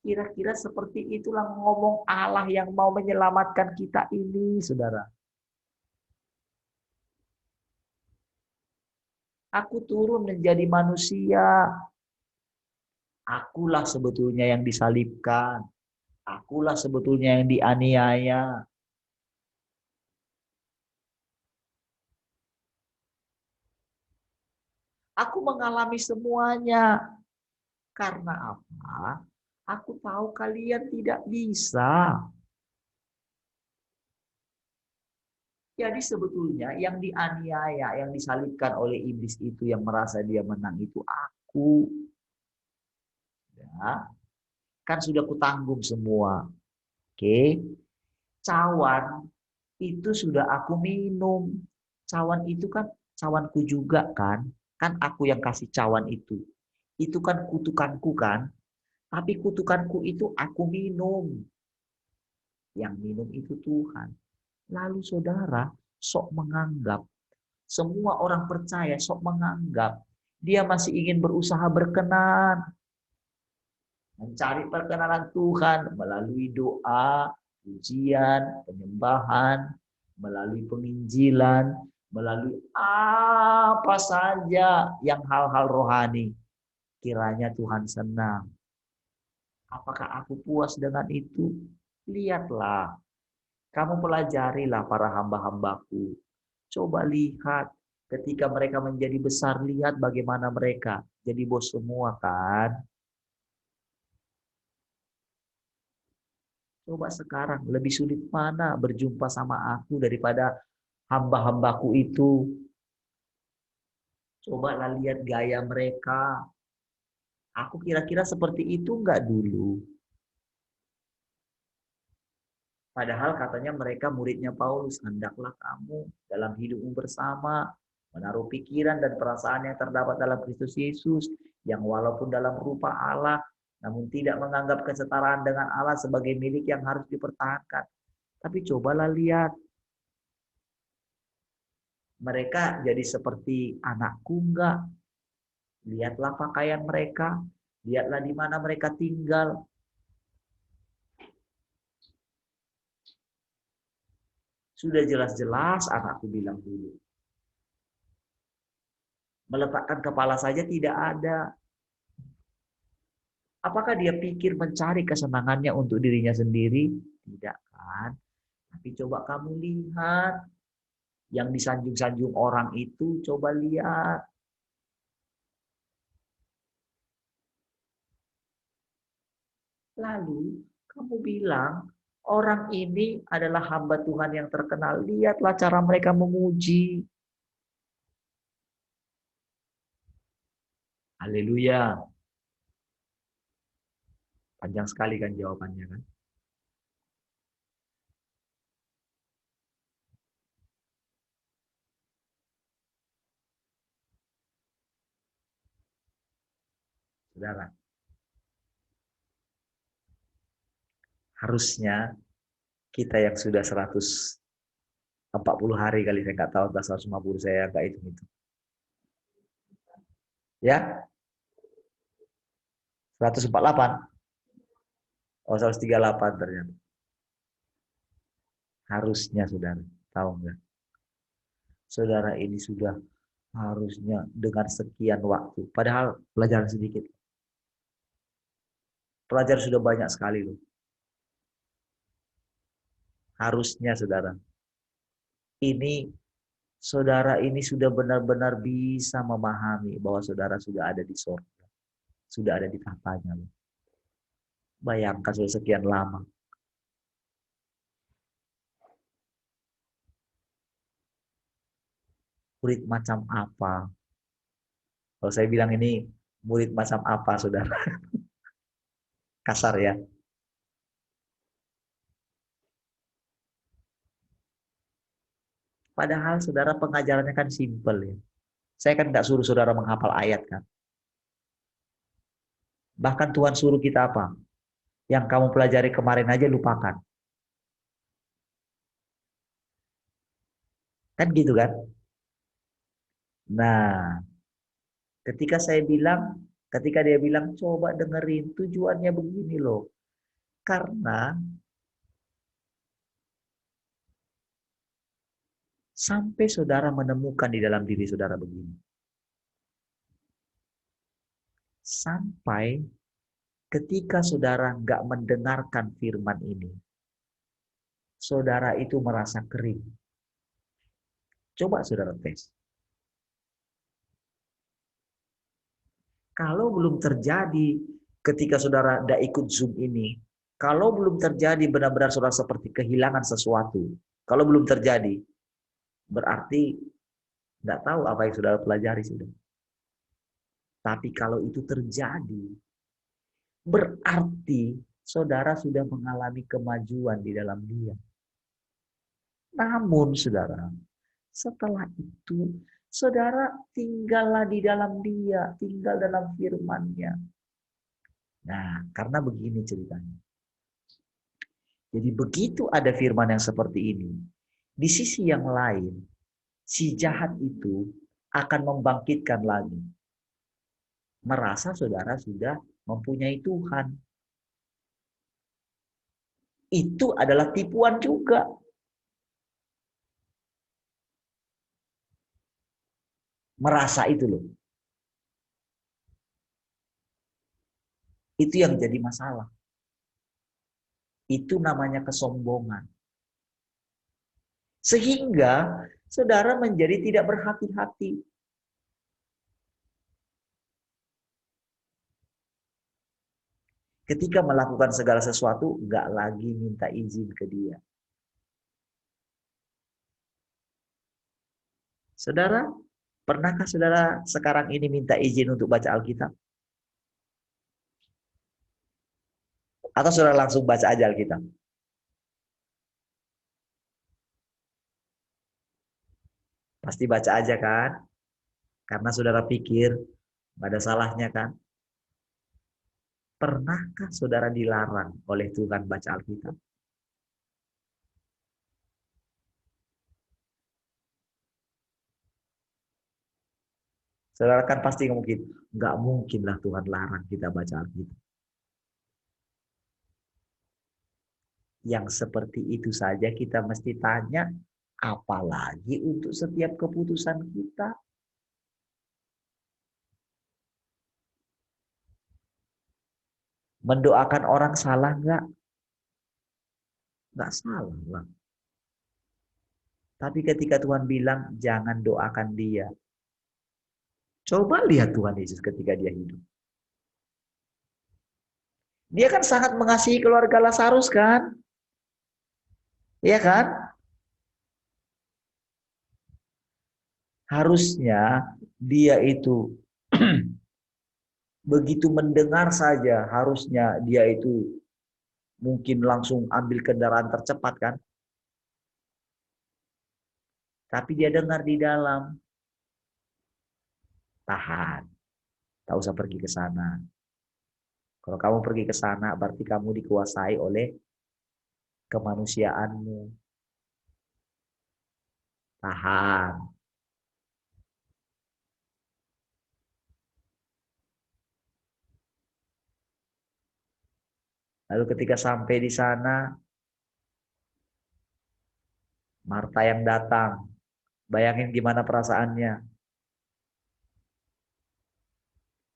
Kira-kira seperti itulah ngomong Allah yang mau menyelamatkan kita ini, saudara. Aku turun menjadi manusia. Akulah sebetulnya yang disalibkan. Akulah sebetulnya yang dianiaya. Aku mengalami semuanya. Karena apa? Aku tahu kalian tidak bisa. Jadi sebetulnya yang dianiaya, yang disalibkan oleh iblis itu, yang merasa dia menang itu aku. Ya, kan sudah kutanggung semua. Oke. Cawan itu sudah aku minum. Cawan itu kan cawanku juga kan. Kan aku yang kasih cawan itu. Itu kan kutukanku kan. Tapi kutukanku itu aku minum. Yang minum itu Tuhan. Lalu saudara sok menganggap. Semua orang percaya sok menganggap. Dia masih ingin berusaha berkenan. Mencari perkenanan Tuhan melalui doa, pujian, penyembahan, melalui penginjilan, melalui apa saja yang hal-hal rohani. Kiranya Tuhan senang. Apakah aku puas dengan itu? Lihatlah. Kamu pelajarilah para hamba-hambaku. Coba lihat. Ketika mereka menjadi besar, lihat bagaimana mereka. Jadi bos semua kan. Coba sekarang, lebih sulit mana berjumpa sama aku daripada hamba-hambaku itu. Cobalah lihat gaya mereka. Aku kira-kira seperti itu enggak dulu. Padahal katanya mereka muridnya Paulus. Hendaklah kamu dalam hidupmu bersama menaruh pikiran dan perasaan yang terdapat dalam Kristus Yesus, yang walaupun dalam rupa Allah, namun tidak menganggap kesetaraan dengan Allah sebagai milik yang harus dipertahankan. Tapi cobalah lihat. Mereka jadi seperti anakku enggak? Lihatlah pakaian mereka, lihatlah di mana mereka tinggal. Sudah jelas-jelas anakku bilang dulu. Meletakkan kepala saja tidak ada. Apakah dia pikir mencari kesenangannya untuk dirinya sendiri? Tidak kan? Tapi coba kamu lihat. Yang disanjung-sanjung orang itu, coba lihat. Lalu kamu bilang, orang ini adalah hamba Tuhan yang terkenal. Lihatlah cara mereka memuji. Haleluya. Panjang sekali kan jawabannya kan? Saudara, harusnya kita yang sudah 140 hari kali, saya nggak tahu, 150 saya nggak hitung itu. Ya, 148. Oh, 138 ternyata. Harusnya saudara, tahu nggak? Saudara ini sudah harusnya dengan sekian waktu. Padahal pelajaran sedikit. Pelajaran sudah banyak sekali loh. Harusnya saudara. Saudara ini sudah benar-benar bisa memahami bahwa saudara sudah ada di surga. Sudah ada di tahtanya loh. Bayangkan sudah sekian lama. Murid macam apa? Kalau saya bilang ini murid macam apa saudara? Kasar ya. Padahal saudara pengajarannya kan simple ya. Saya kan nggak suruh saudara menghafal ayat kan. Bahkan Tuhan suruh kita apa? Yang kamu pelajari kemarin aja lupakan. Kan gitu kan? Nah, ketika dia bilang coba dengerin, tujuannya begini loh. Karena sampai saudara menemukan di dalam diri saudara begini. Sampai ketika saudara nggak mendengarkan firman ini, saudara itu merasa kering. Coba saudara tes. Kalau belum terjadi ketika saudara tidak ikut Zoom ini, kalau belum terjadi benar-benar saudara seperti kehilangan sesuatu, kalau belum terjadi, berarti tidak tahu apa yang saudara pelajari sudah. Tapi kalau itu terjadi, berarti saudara sudah mengalami kemajuan di dalam Dia. Namun saudara, setelah itu saudara tinggallah di dalam Dia, tinggal dalam firman-Nya. Nah, karena begini ceritanya. Jadi begitu ada firman yang seperti ini, di sisi yang lain, si jahat itu akan membangkitkan lagi. Merasa saudara sudah mempunyai Tuhan. Itu adalah tipuan juga. Merasa itu loh. Itu yang jadi masalah. Itu namanya kesombongan. Sehingga saudara menjadi tidak berhati-hati. Ketika melakukan segala sesuatu, nggak lagi minta izin ke Dia. Saudara, pernahkah saudara sekarang ini minta izin untuk baca Alkitab? Atau saudara langsung baca aja Alkitab? Pasti baca aja kan? Karena saudara pikir nggak ada salahnya kan? Pernahkah saudara dilarang oleh Tuhan baca Alkitab? Saudara kan pasti mungkin, nggak mungkin lah Tuhan larang kita baca Alkitab. Yang seperti itu saja kita mesti tanya, apalagi untuk setiap keputusan kita. Mendoakan orang salah nggak? Nggak salah lah. Tapi ketika Tuhan bilang, jangan doakan dia. Coba lihat Tuhan Yesus ketika dia hidup. Dia kan sangat mengasihi keluarga Lazarus kan? Iya kan? Harusnya dia itu begitu mendengar saja, harusnya dia itu mungkin langsung ambil kendaraan tercepat kan? Tapi dia dengar di dalam, tahan, tak usah pergi ke sana. Kalau kamu pergi ke sana, berarti kamu dikuasai oleh kemanusiaanmu. Tahan. Lalu ketika sampai di sana, Marta yang datang. Bayangin gimana perasaannya.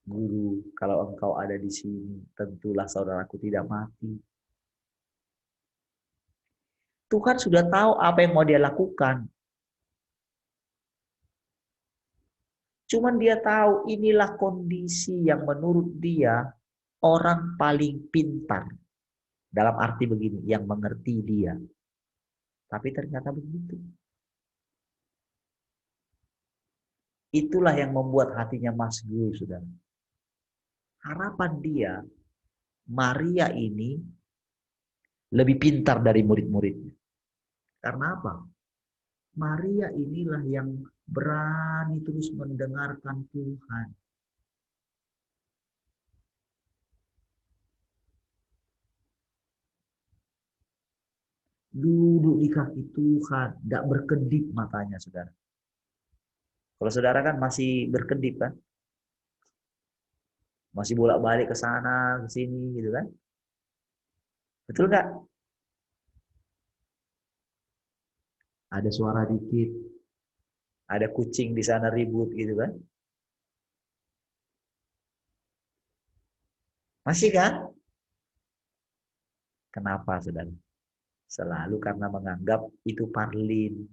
Guru, kalau engkau ada di sini, tentulah saudaraku tidak mati. Tuhan sudah tahu apa yang mau dia lakukan. Cuman dia tahu inilah kondisi yang menurut dia orang paling pintar. Dalam arti begini, yang mengerti dia. Tapi ternyata begitu. Itulah yang membuat hatinya masgul, saudara. Harapan dia, Maria ini lebih pintar dari murid-muridnya. Karena apa? Maria inilah yang berani terus mendengarkan Tuhan. Duduk di kaki Tuhan, tidak berkedip matanya, saudara. Kalau saudara kan masih berkedip kan? Masih bolak-balik ke sana, ke sini gitu kan? Betul nggak? Ada suara dikit, ada kucing di sana ribut gitu kan? Masih kan? Kenapa, saudara? Selalu karena menganggap itu parlin.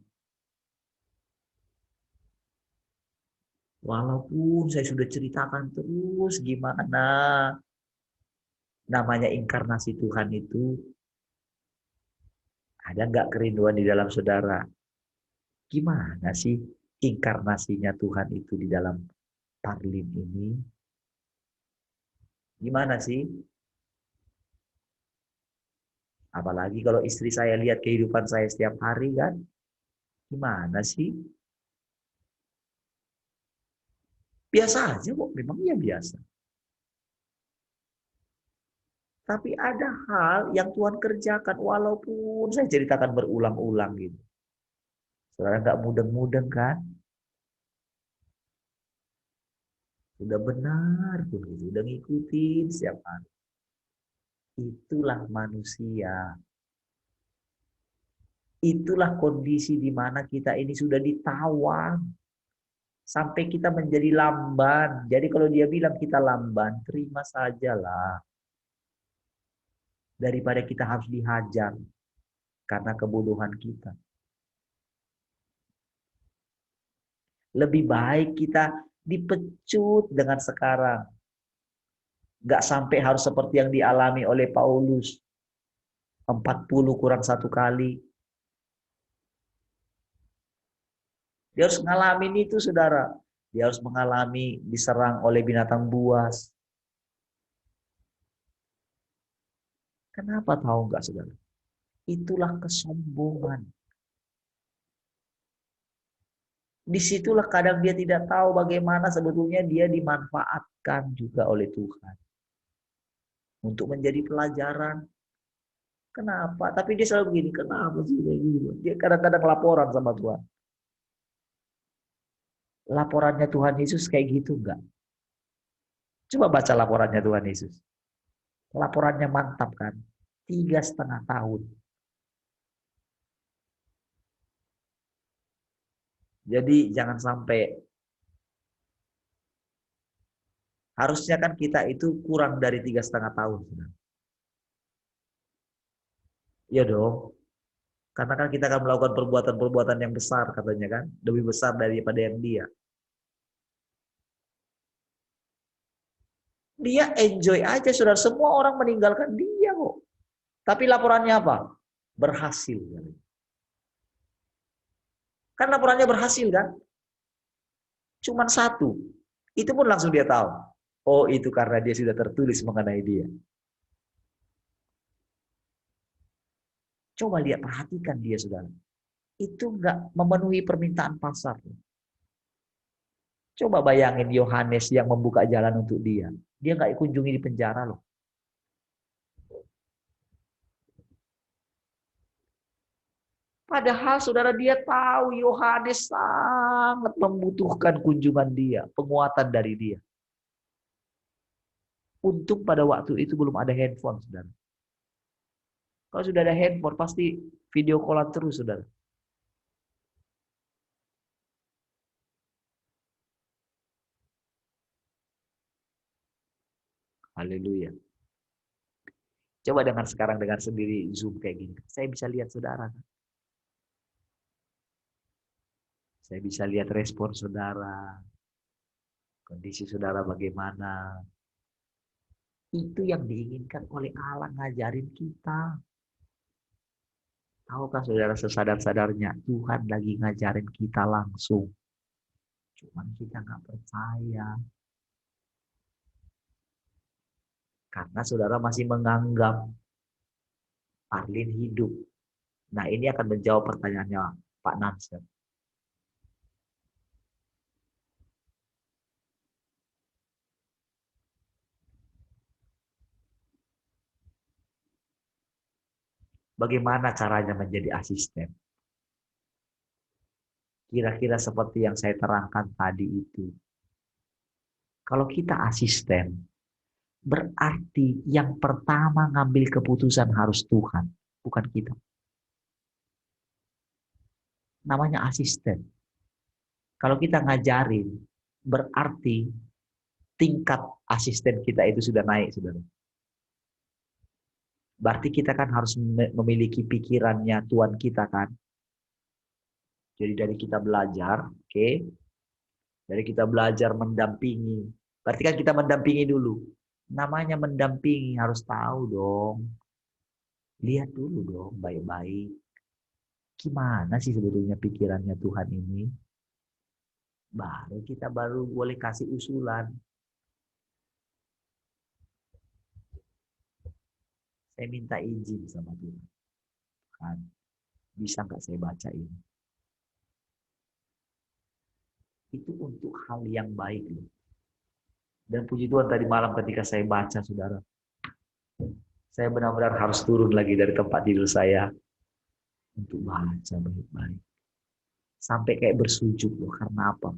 Walaupun saya sudah ceritakan terus gimana namanya inkarnasi Tuhan itu, ada nggak kerinduan di dalam saudara? Gimana sih inkarnasinya Tuhan itu di dalam parlin ini? Gimana sih? Apalagi kalau istri saya lihat kehidupan saya setiap hari kan? Gimana sih? Biasa aja kok, memang ya biasa. Tapi ada hal yang Tuhan kerjakan walaupun saya ceritakan berulang-ulang gitu. Saudara nggak mudeng-mudeng kan? Sudah benar pun gitu, udah ngikutin setiap hari. Itulah manusia. Itulah kondisi di mana kita ini sudah ditawan. Sampai kita menjadi lamban. Jadi kalau dia bilang kita lamban, terima sajalah. Daripada kita harus dihajar karena kebodohan kita. Lebih baik kita dipecut dengan sekarang. Gak sampai harus seperti yang dialami oleh Paulus. 40 kurang 1 kali. Dia harus ngalamin itu, saudara. Dia harus mengalami diserang oleh binatang buas. Kenapa tahu nggak, saudara? Itulah kesombongan. Disitulah kadang dia tidak tahu bagaimana sebetulnya dia dimanfaatkan juga oleh Tuhan. Untuk menjadi pelajaran. Kenapa? Tapi dia selalu begini, kenapa sih kayak gitu? Dia kadang-kadang laporan sama Tuhan. Laporannya Tuhan Yesus kayak gitu enggak? Coba baca laporannya Tuhan Yesus. Laporannya mantap kan? 3,5 tahun. Jadi jangan sampai, harusnya kan kita itu kurang dari 3,5 tahun. Iya dong. Karena kan kita akan melakukan perbuatan-perbuatan yang besar katanya kan. Lebih besar daripada yang dia. Dia enjoy aja saudara. Semua orang meninggalkan dia kok. Tapi laporannya apa? Berhasil. Kan laporannya berhasil kan? Cuman satu. Itu pun langsung dia tahu. Oh itu karena dia sudah tertulis mengenai dia. Coba lihat, perhatikan dia saudara. Itu enggak memenuhi permintaan pasar. Coba bayangin Yohanes yang membuka jalan untuk dia. Dia enggak kunjungi di penjara loh. Padahal saudara dia tahu Yohanes sangat membutuhkan kunjungan dia, penguatan dari dia. Untung pada waktu itu belum ada handphone, saudara. Kalau sudah ada handphone, pasti video callan terus, saudara. Haleluya. Coba dengar sekarang, dengar sendiri Zoom kayak gini. Saya bisa lihat saudara. Saya bisa lihat respon saudara. Kondisi saudara bagaimana. Itu yang diinginkan oleh Allah ngajarin kita. Tahukah saudara sesadar-sadarnya Tuhan lagi ngajarin kita langsung. Cuman kita nggak percaya. Karena saudara masih menganggap Arlin hidup. Nah ini akan menjawab pertanyaannya Pak Nansen. Bagaimana caranya menjadi asisten? Kira-kira seperti yang saya terangkan tadi itu. Kalau kita asisten, berarti yang pertama ngambil keputusan harus Tuhan, bukan kita. Namanya asisten. Kalau kita ngajarin, berarti tingkat asisten kita itu sudah naik, saudara. Berarti kita kan harus memiliki pikirannya Tuhan kita kan. Jadi dari kita belajar, oke. Dari kita belajar mendampingi. Berarti kan kita mendampingi dulu. Namanya mendampingi harus tahu dong. Lihat dulu dong baik-baik. Gimana sih sebetulnya pikirannya Tuhan ini? Baru kita boleh kasih usulan. Saya minta izin sama Tuhan. Kan, bisa nggak saya baca ini? Itu untuk hal yang baik loh. Dan puji Tuhan tadi malam ketika saya baca, saudara, saya benar-benar harus turun lagi dari tempat tidur saya untuk baca baik-baik. Sampai kayak bersujud loh. Karena apa?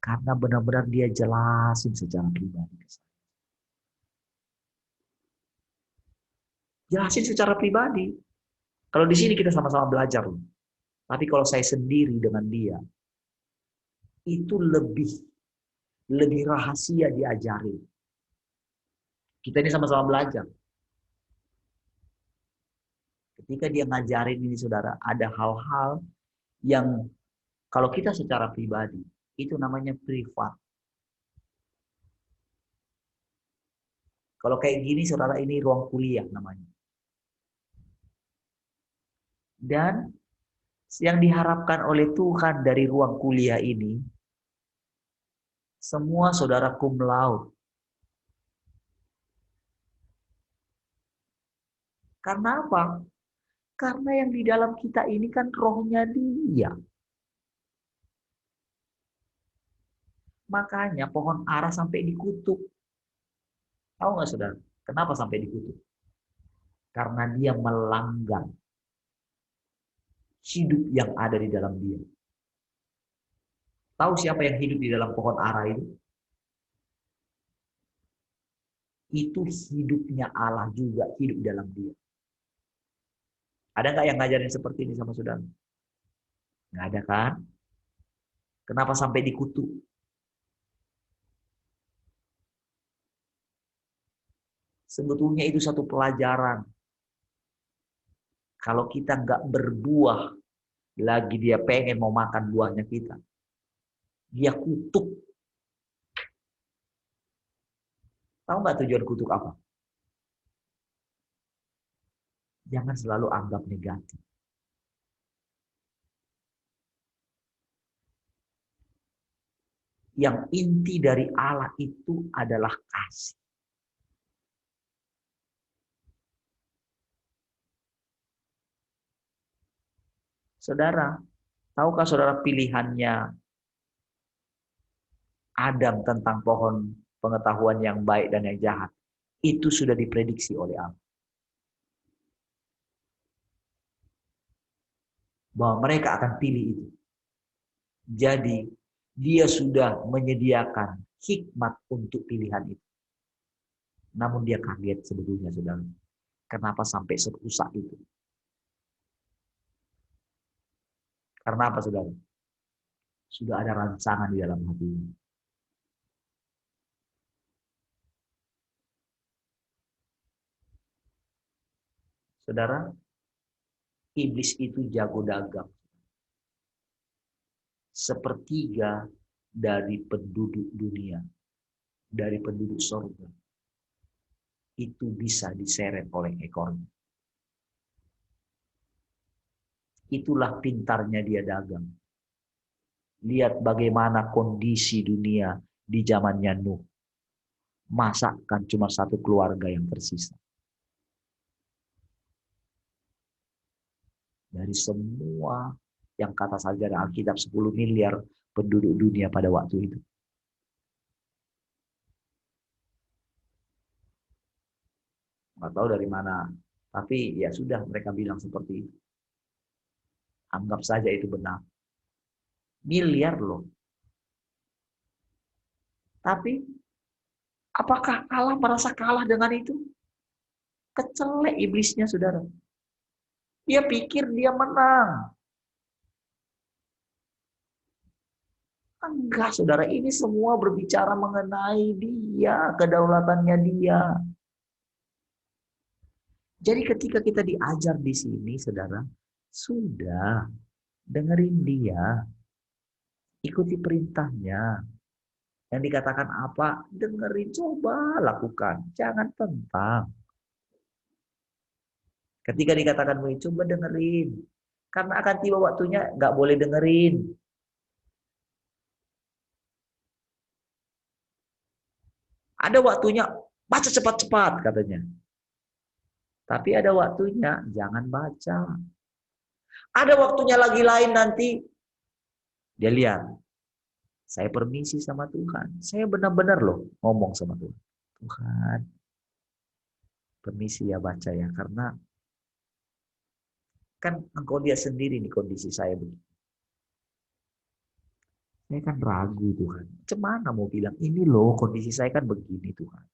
Karena benar-benar dia jelasin secara pribadi. Jelasin secara pribadi. Kalau di sini kita sama-sama belajar loh. Tapi kalau saya sendiri dengan dia, itu lebih rahasia diajarin. Kita ini sama-sama belajar. Ketika dia ngajarin ini saudara, ada hal-hal yang kalau kita secara pribadi, itu namanya privat. Kalau kayak gini saudara, ini ruang kuliah namanya. Dan yang diharapkan oleh Tuhan dari ruang kuliah ini, semua saudara cum laude. Karena apa? Karena yang di dalam kita ini kan rohnya dia. Makanya pohon ara sampai dikutuk. Tahu nggak saudara? Kenapa sampai dikutuk? Karena dia melanggar hidup yang ada di dalam dia. Tahu siapa yang hidup di dalam pohon ara itu? Itu hidupnya Allah juga hidup di dalam dia. Ada nggak yang ngajarin seperti ini sama saudara? Nggak ada kan? Kenapa sampai dikutuk? Sebetulnya itu satu pelajaran. Kalau kita nggak berbuah, lagi dia pengen mau makan buahnya kita. Dia kutuk. Tahu nggak tujuan kutuk apa? Jangan selalu anggap negatif. Yang inti dari Allah itu adalah kasih. Saudara, tahukah saudara pilihannya Adam tentang pohon pengetahuan yang baik dan yang jahat? Itu sudah diprediksi oleh Allah. Bahwa mereka akan pilih itu. Jadi, dia sudah menyediakan hikmat untuk pilihan itu. Namun dia kaget sebetulnya, saudara. Kenapa sampai serusak itu? Karena apa, saudara? Sudah ada rancangan di dalam hatinya. Saudara, iblis itu jago dagang. Sepertiga dari penduduk dunia, dari penduduk surga, itu bisa diseret oleh ekornya. Itulah pintarnya dia dagang. Lihat bagaimana kondisi dunia di zamannya Nuh. Masa kan cuma satu keluarga yang tersisa. Dari semua yang kata saja Alkitab 10 miliar penduduk dunia pada waktu itu. Nggak tahu dari mana. Tapi ya sudah mereka bilang seperti itu. Anggap saja itu benar. Miliar loh. Tapi apakah Allah merasa kalah dengan itu? Kecelek iblisnya, saudara. Dia pikir dia menang. Enggak, saudara. Ini semua berbicara mengenai dia, kedaulatannya dia. Jadi ketika kita diajar di sini, saudara, sudah dengerin dia. Ikuti perintahnya. Yang dikatakan apa? Dengerin, coba lakukan. Jangan tentang. Ketika dikatakan coba dengerin. Karena akan tiba waktunya nggak boleh dengerin. Ada waktunya baca cepat-cepat katanya. Tapi ada waktunya jangan baca. Ada waktunya lagi lain nanti. Dia lihat. Saya permisi sama Tuhan. Saya benar-benar loh ngomong sama Tuhan. Tuhan, permisi ya baca ya. Karena kan engkau lihat sendiri nih kondisi saya begini. Saya kan ragu Tuhan. Macam mana mau bilang ini loh kondisi saya kan begini Tuhan.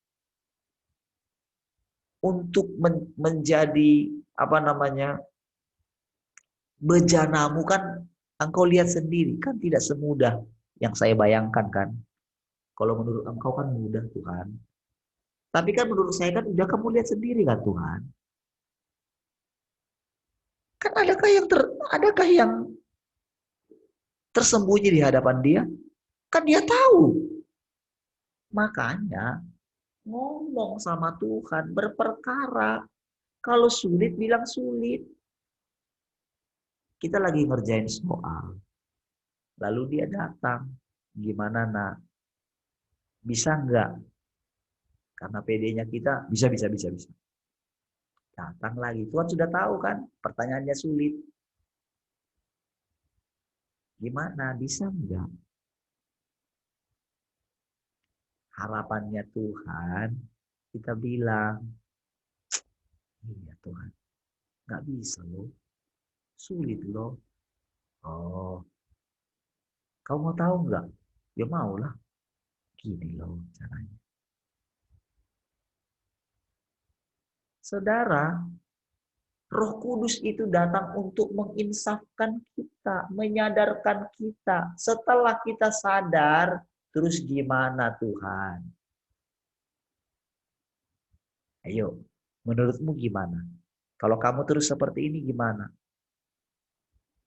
Untuk menjadi apa namanya bejanamu kan engkau lihat sendiri kan tidak semudah yang saya bayangkan kan. Kalau menurut engkau kan mudah Tuhan. Tapi kan menurut saya kan udah kamu lihat sendiri kan Tuhan. Kan adakah yang tersembunyi di hadapan dia? Kan dia tahu. Makanya ngomong sama Tuhan, berperkara. Kalau sulit bilang sulit. Kita lagi ngerjain soal. Lalu dia datang. Gimana nak? Bisa enggak? Karena PD-nya kita bisa. Datang lagi. Tuhan sudah tahu kan? Pertanyaannya sulit. Gimana? Bisa enggak? Harapannya Tuhan, kita bilang, iya Tuhan, nggak bisa loh, sulit loh. Oh, Kau mau tahu nggak? Ya maulah. Gini loh caranya. Saudara, Roh Kudus itu datang untuk menginsafkan kita, menyadarkan kita. Setelah kita sadar, terus gimana Tuhan? Ayo, menurutmu gimana? Kalau kamu terus seperti ini gimana?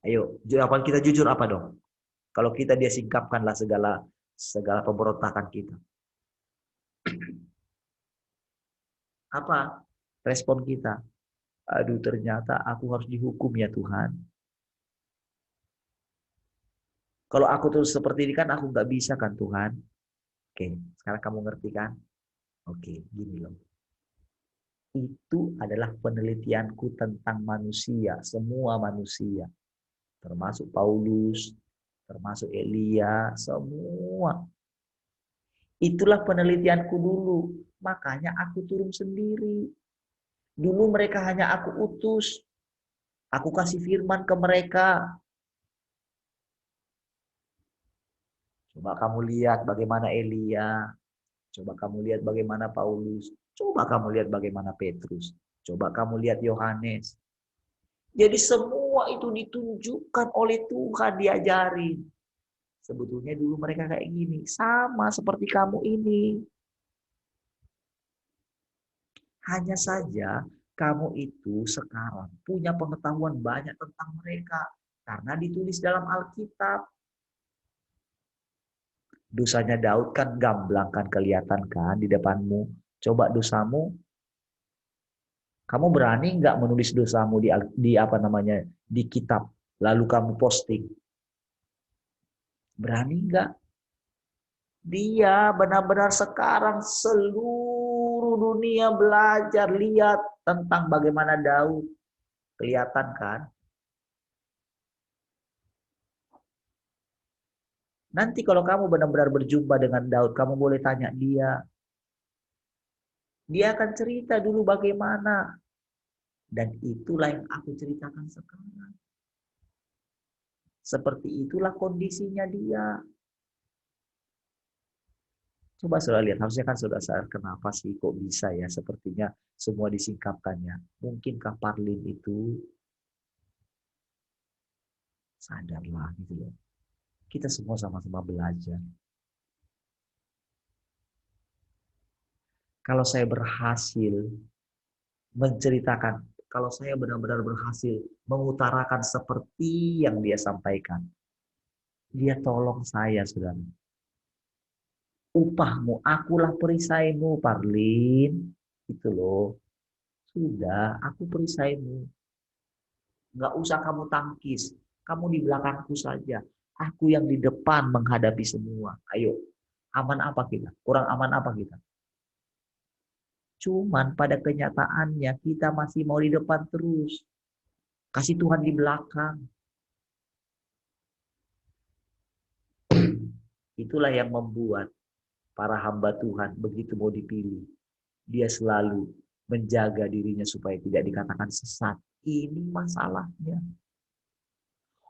Ayo, jawaban kita jujur apa dong? Kalau kita dia singkapkanlah segala pemberontakan kita. Apa respon kita? Aduh, ternyata aku harus dihukum ya Tuhan. Kalau aku terus seperti ini kan aku nggak bisa kan Tuhan. Oke, sekarang kamu ngerti kan? Oke, gini loh. Itu adalah penelitianku tentang manusia, semua manusia. Termasuk Paulus, termasuk Elia, semua. Itulah penelitianku dulu. Makanya aku turun sendiri. Dulu mereka hanya aku utus. Aku kasih firman ke mereka. Coba kamu lihat bagaimana Elia. Coba kamu lihat bagaimana Paulus. Coba kamu lihat bagaimana Petrus. Coba kamu lihat Yohanes. Jadi semua itu ditunjukkan oleh Tuhan, diajarin. Sebetulnya dulu mereka kayak gini. Sama seperti kamu ini. Hanya saja kamu itu sekarang punya pengetahuan banyak tentang mereka. Karena ditulis dalam Alkitab. Dosanya Daud kan gamblang kan kelihatan kan di depanmu. Coba dosamu. Kamu berani nggak menulis dosamu di apa namanya di kitab. Lalu kamu posting. Berani nggak? Dia benar-benar sekarang seluruh dunia belajar lihat tentang bagaimana Daud. Kelihatan kan? Nanti kalau kamu benar-benar berjumpa dengan Daud, kamu boleh tanya dia. Dia akan cerita dulu bagaimana. Dan itulah yang aku ceritakan sekarang. Seperti itulah kondisinya dia. Coba sudah lihat, harusnya kan sudah sadar kenapa sih kok bisa ya. Sepertinya semua disingkapkannya. Mungkinkah Parlin itu sadarlah gitu loh. Kita semua sama-sama belajar. Kalau saya berhasil menceritakan, kalau saya benar-benar berhasil mengutarakan seperti yang dia sampaikan, dia tolong saya, saudara. Upahmu, akulah perisaimu, Parlin. Itu loh. Sudah, aku perisaimu. Nggak usah kamu tangkis. Kamu di belakangku saja. Aku yang di depan menghadapi semua. Ayo, aman apa kita? Kurang aman apa kita? Cuman pada kenyataannya kita masih mau di depan terus. Kasih Tuhan di belakang. Itulah yang membuat para hamba Tuhan begitu mau dipilih. Dia selalu menjaga dirinya supaya tidak dikatakan sesat. Ini masalahnya.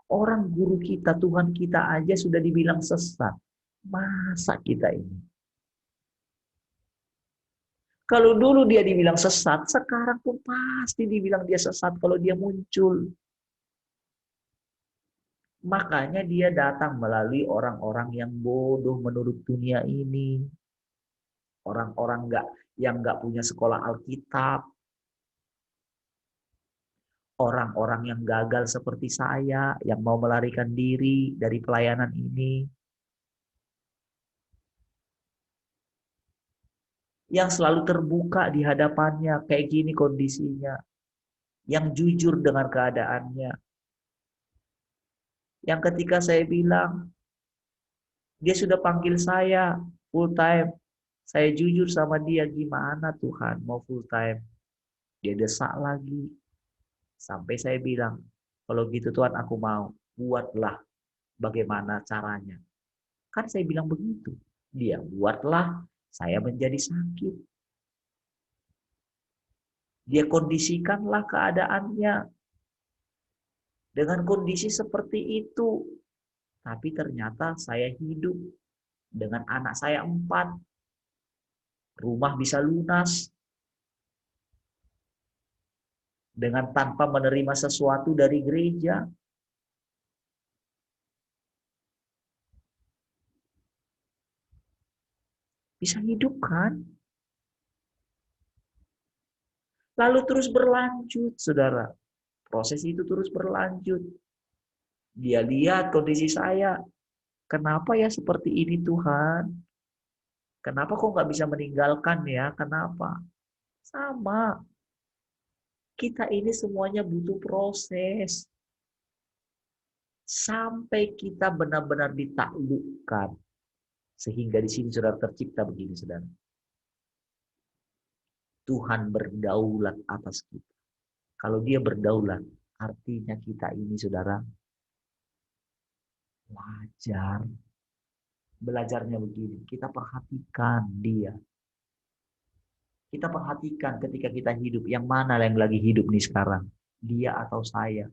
Orang guru kita, Tuhan kita aja sudah dibilang sesat. Masa kita ini? Kalau dulu dia dibilang sesat, sekarang pun pasti dibilang dia sesat kalau dia muncul. Makanya dia datang melalui orang-orang yang bodoh menurut dunia ini. Orang-orang yang nggak punya sekolah Alkitab. Orang-orang yang gagal seperti saya, yang mau melarikan diri dari pelayanan ini. Yang selalu terbuka di hadapannya, kayak gini kondisinya. Yang jujur dengan keadaannya. Yang ketika saya bilang, dia sudah panggil saya full time. Saya jujur sama dia, gimana Tuhan mau full time. Dia desak lagi. Sampai saya bilang, kalau gitu Tuhan aku mau, buatlah bagaimana caranya. Kan saya bilang begitu. Dia buatlah, saya menjadi sakit. Dia kondisikanlah keadaannya. Dengan kondisi seperti itu. Tapi ternyata saya hidup dengan anak saya 4. Rumah bisa lunas. Dengan tanpa menerima sesuatu dari gereja. Bisa hidup kan? Lalu terus berlanjut, saudara. Proses itu terus berlanjut. Dia lihat kondisi saya. Kenapa ya seperti ini Tuhan? Kenapa kok nggak bisa meninggalkan ya? Kenapa? Sama. Kita ini semuanya butuh proses. Sampai kita benar-benar ditaklukkan. Sehingga di sini saudara tercipta begini, saudara. Tuhan berdaulat atas kita. Kalau dia berdaulat, artinya kita ini, saudara, wajar. Belajarnya begini, kita perhatikan dia. Kita perhatikan ketika kita hidup, yang mana yang lagi hidup nih sekarang? Dia atau saya?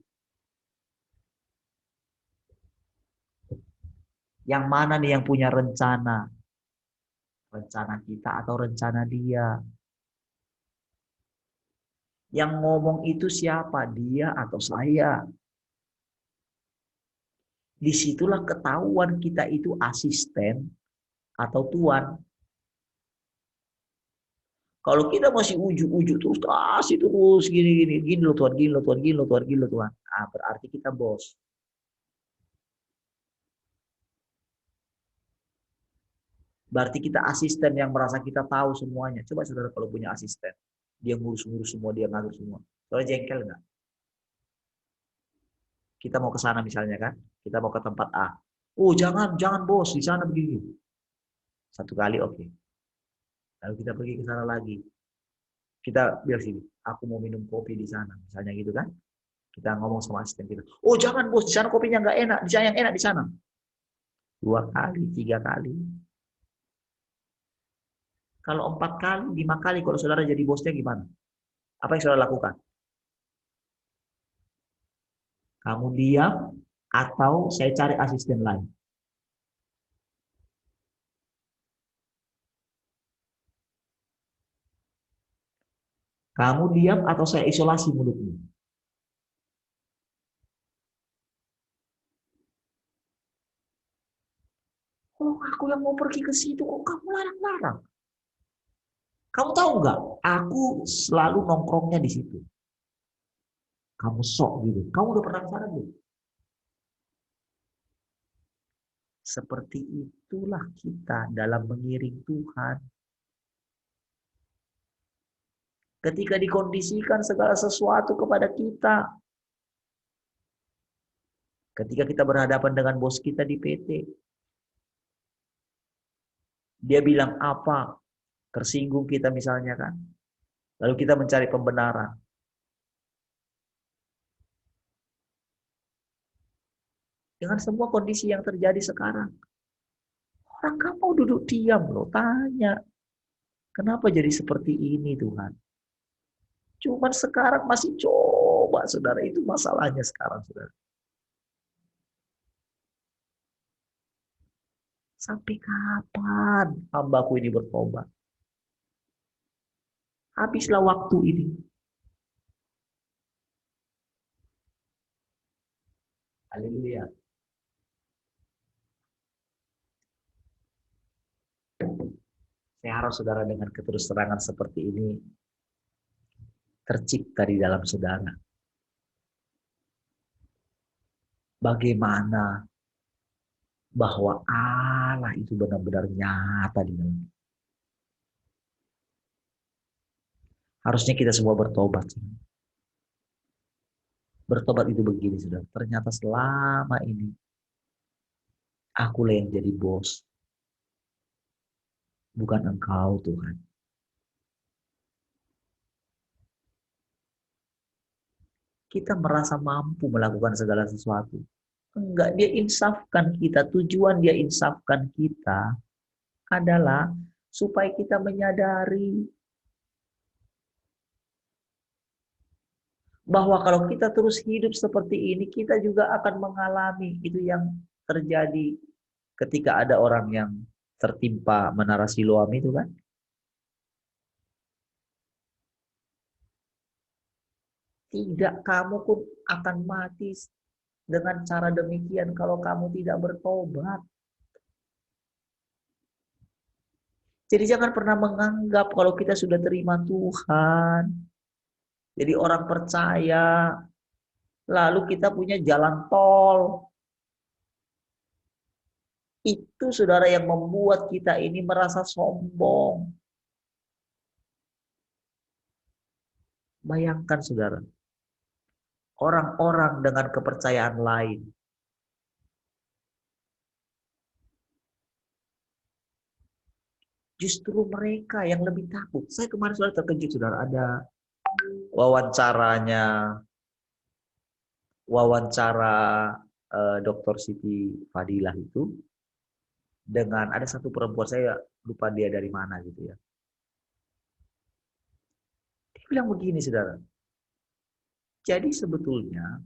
Yang mana nih yang punya rencana? Rencana kita atau rencana dia? Yang ngomong itu siapa? Dia atau saya? Disitulah ketahuan kita itu asisten atau tuan. Kalau kita masih ujuk-ujuk terus, kasih terus gini loh Tuhan, gini loh Tuhan, gini loh Tuhan, gini loh Tuhan. Ah, berarti kita bos. Berarti kita asisten yang merasa kita tahu semuanya. Coba saudara kalau punya asisten, dia ngurus-ngurus semua, dia ngatur semua. Soalnya jengkel nggak? Kita mau ke sana misalnya kan, kita mau ke tempat A. Oh jangan bos, di sana begini. Satu kali oke. Lalu kita pergi ke sana lagi. Kita bilang sini, aku mau minum kopi di sana, misalnya gitu kan. Kita ngomong sama asisten kita. Oh jangan bos, di sana kopinya nggak enak, di sana yang enak di sana. 2 kali, 3 kali. Kalau 4 kali, 5 kali, kalau saudara jadi bosnya gimana? Apa yang saudara lakukan? Kamu diam atau saya cari asisten lain? Kamu diam atau saya isolasi mulutmu? Oh, aku yang mau pergi ke situ, kok kamu larang-larang? Kamu tahu nggak? Aku selalu nongkrongnya di situ. Kamu sok gitu. Kamu udah pernah ke sana belum? Seperti itulah kita dalam mengiring Tuhan. Ketika dikondisikan segala sesuatu kepada kita. Ketika kita berhadapan dengan bos kita di PT. Dia bilang apa? Tersinggung kita misalnya kan. Lalu kita mencari pembenaran. Dengan semua kondisi yang terjadi sekarang. Orang kamu duduk diam loh. Tanya. Kenapa jadi seperti ini Tuhan? Cuman sekarang masih coba saudara. Itu masalahnya sekarang saudara. Sampai kapan hambaku ini bertobat? Habislah waktu ini. Haleluya. Saya harap saudara dengan keterus terangan seperti ini tercipta di dalam saudara. Bagaimana bahwa Allah itu benar-benar nyata di dalam. Harusnya kita semua bertobat. Bertobat itu begini, saudara. Ternyata selama ini akulah yang jadi bos. Bukan engkau, Tuhan. Kita merasa mampu melakukan segala sesuatu. Enggak, dia insafkan kita. Tujuan dia insafkan kita adalah supaya kita menyadari bahwa kalau kita terus hidup seperti ini, kita juga akan mengalami itu yang terjadi ketika ada orang yang tertimpa menara Siloam itu kan? Tidak, kamu pun akan mati dengan cara demikian kalau kamu tidak bertobat. Jadi jangan pernah menganggap kalau kita sudah terima Tuhan, jadi orang percaya, lalu kita punya jalan tol. Itu saudara yang membuat kita ini merasa sombong. Bayangkan saudara, orang-orang dengan kepercayaan lain. Justru mereka yang lebih takut. Saya kemarin sudah terkejut saudara, ada wawancara Dr. Siti Fadilah itu dengan ada satu perempuan, saya lupa dia dari mana gitu ya. Dia bilang begini saudara. Jadi sebetulnya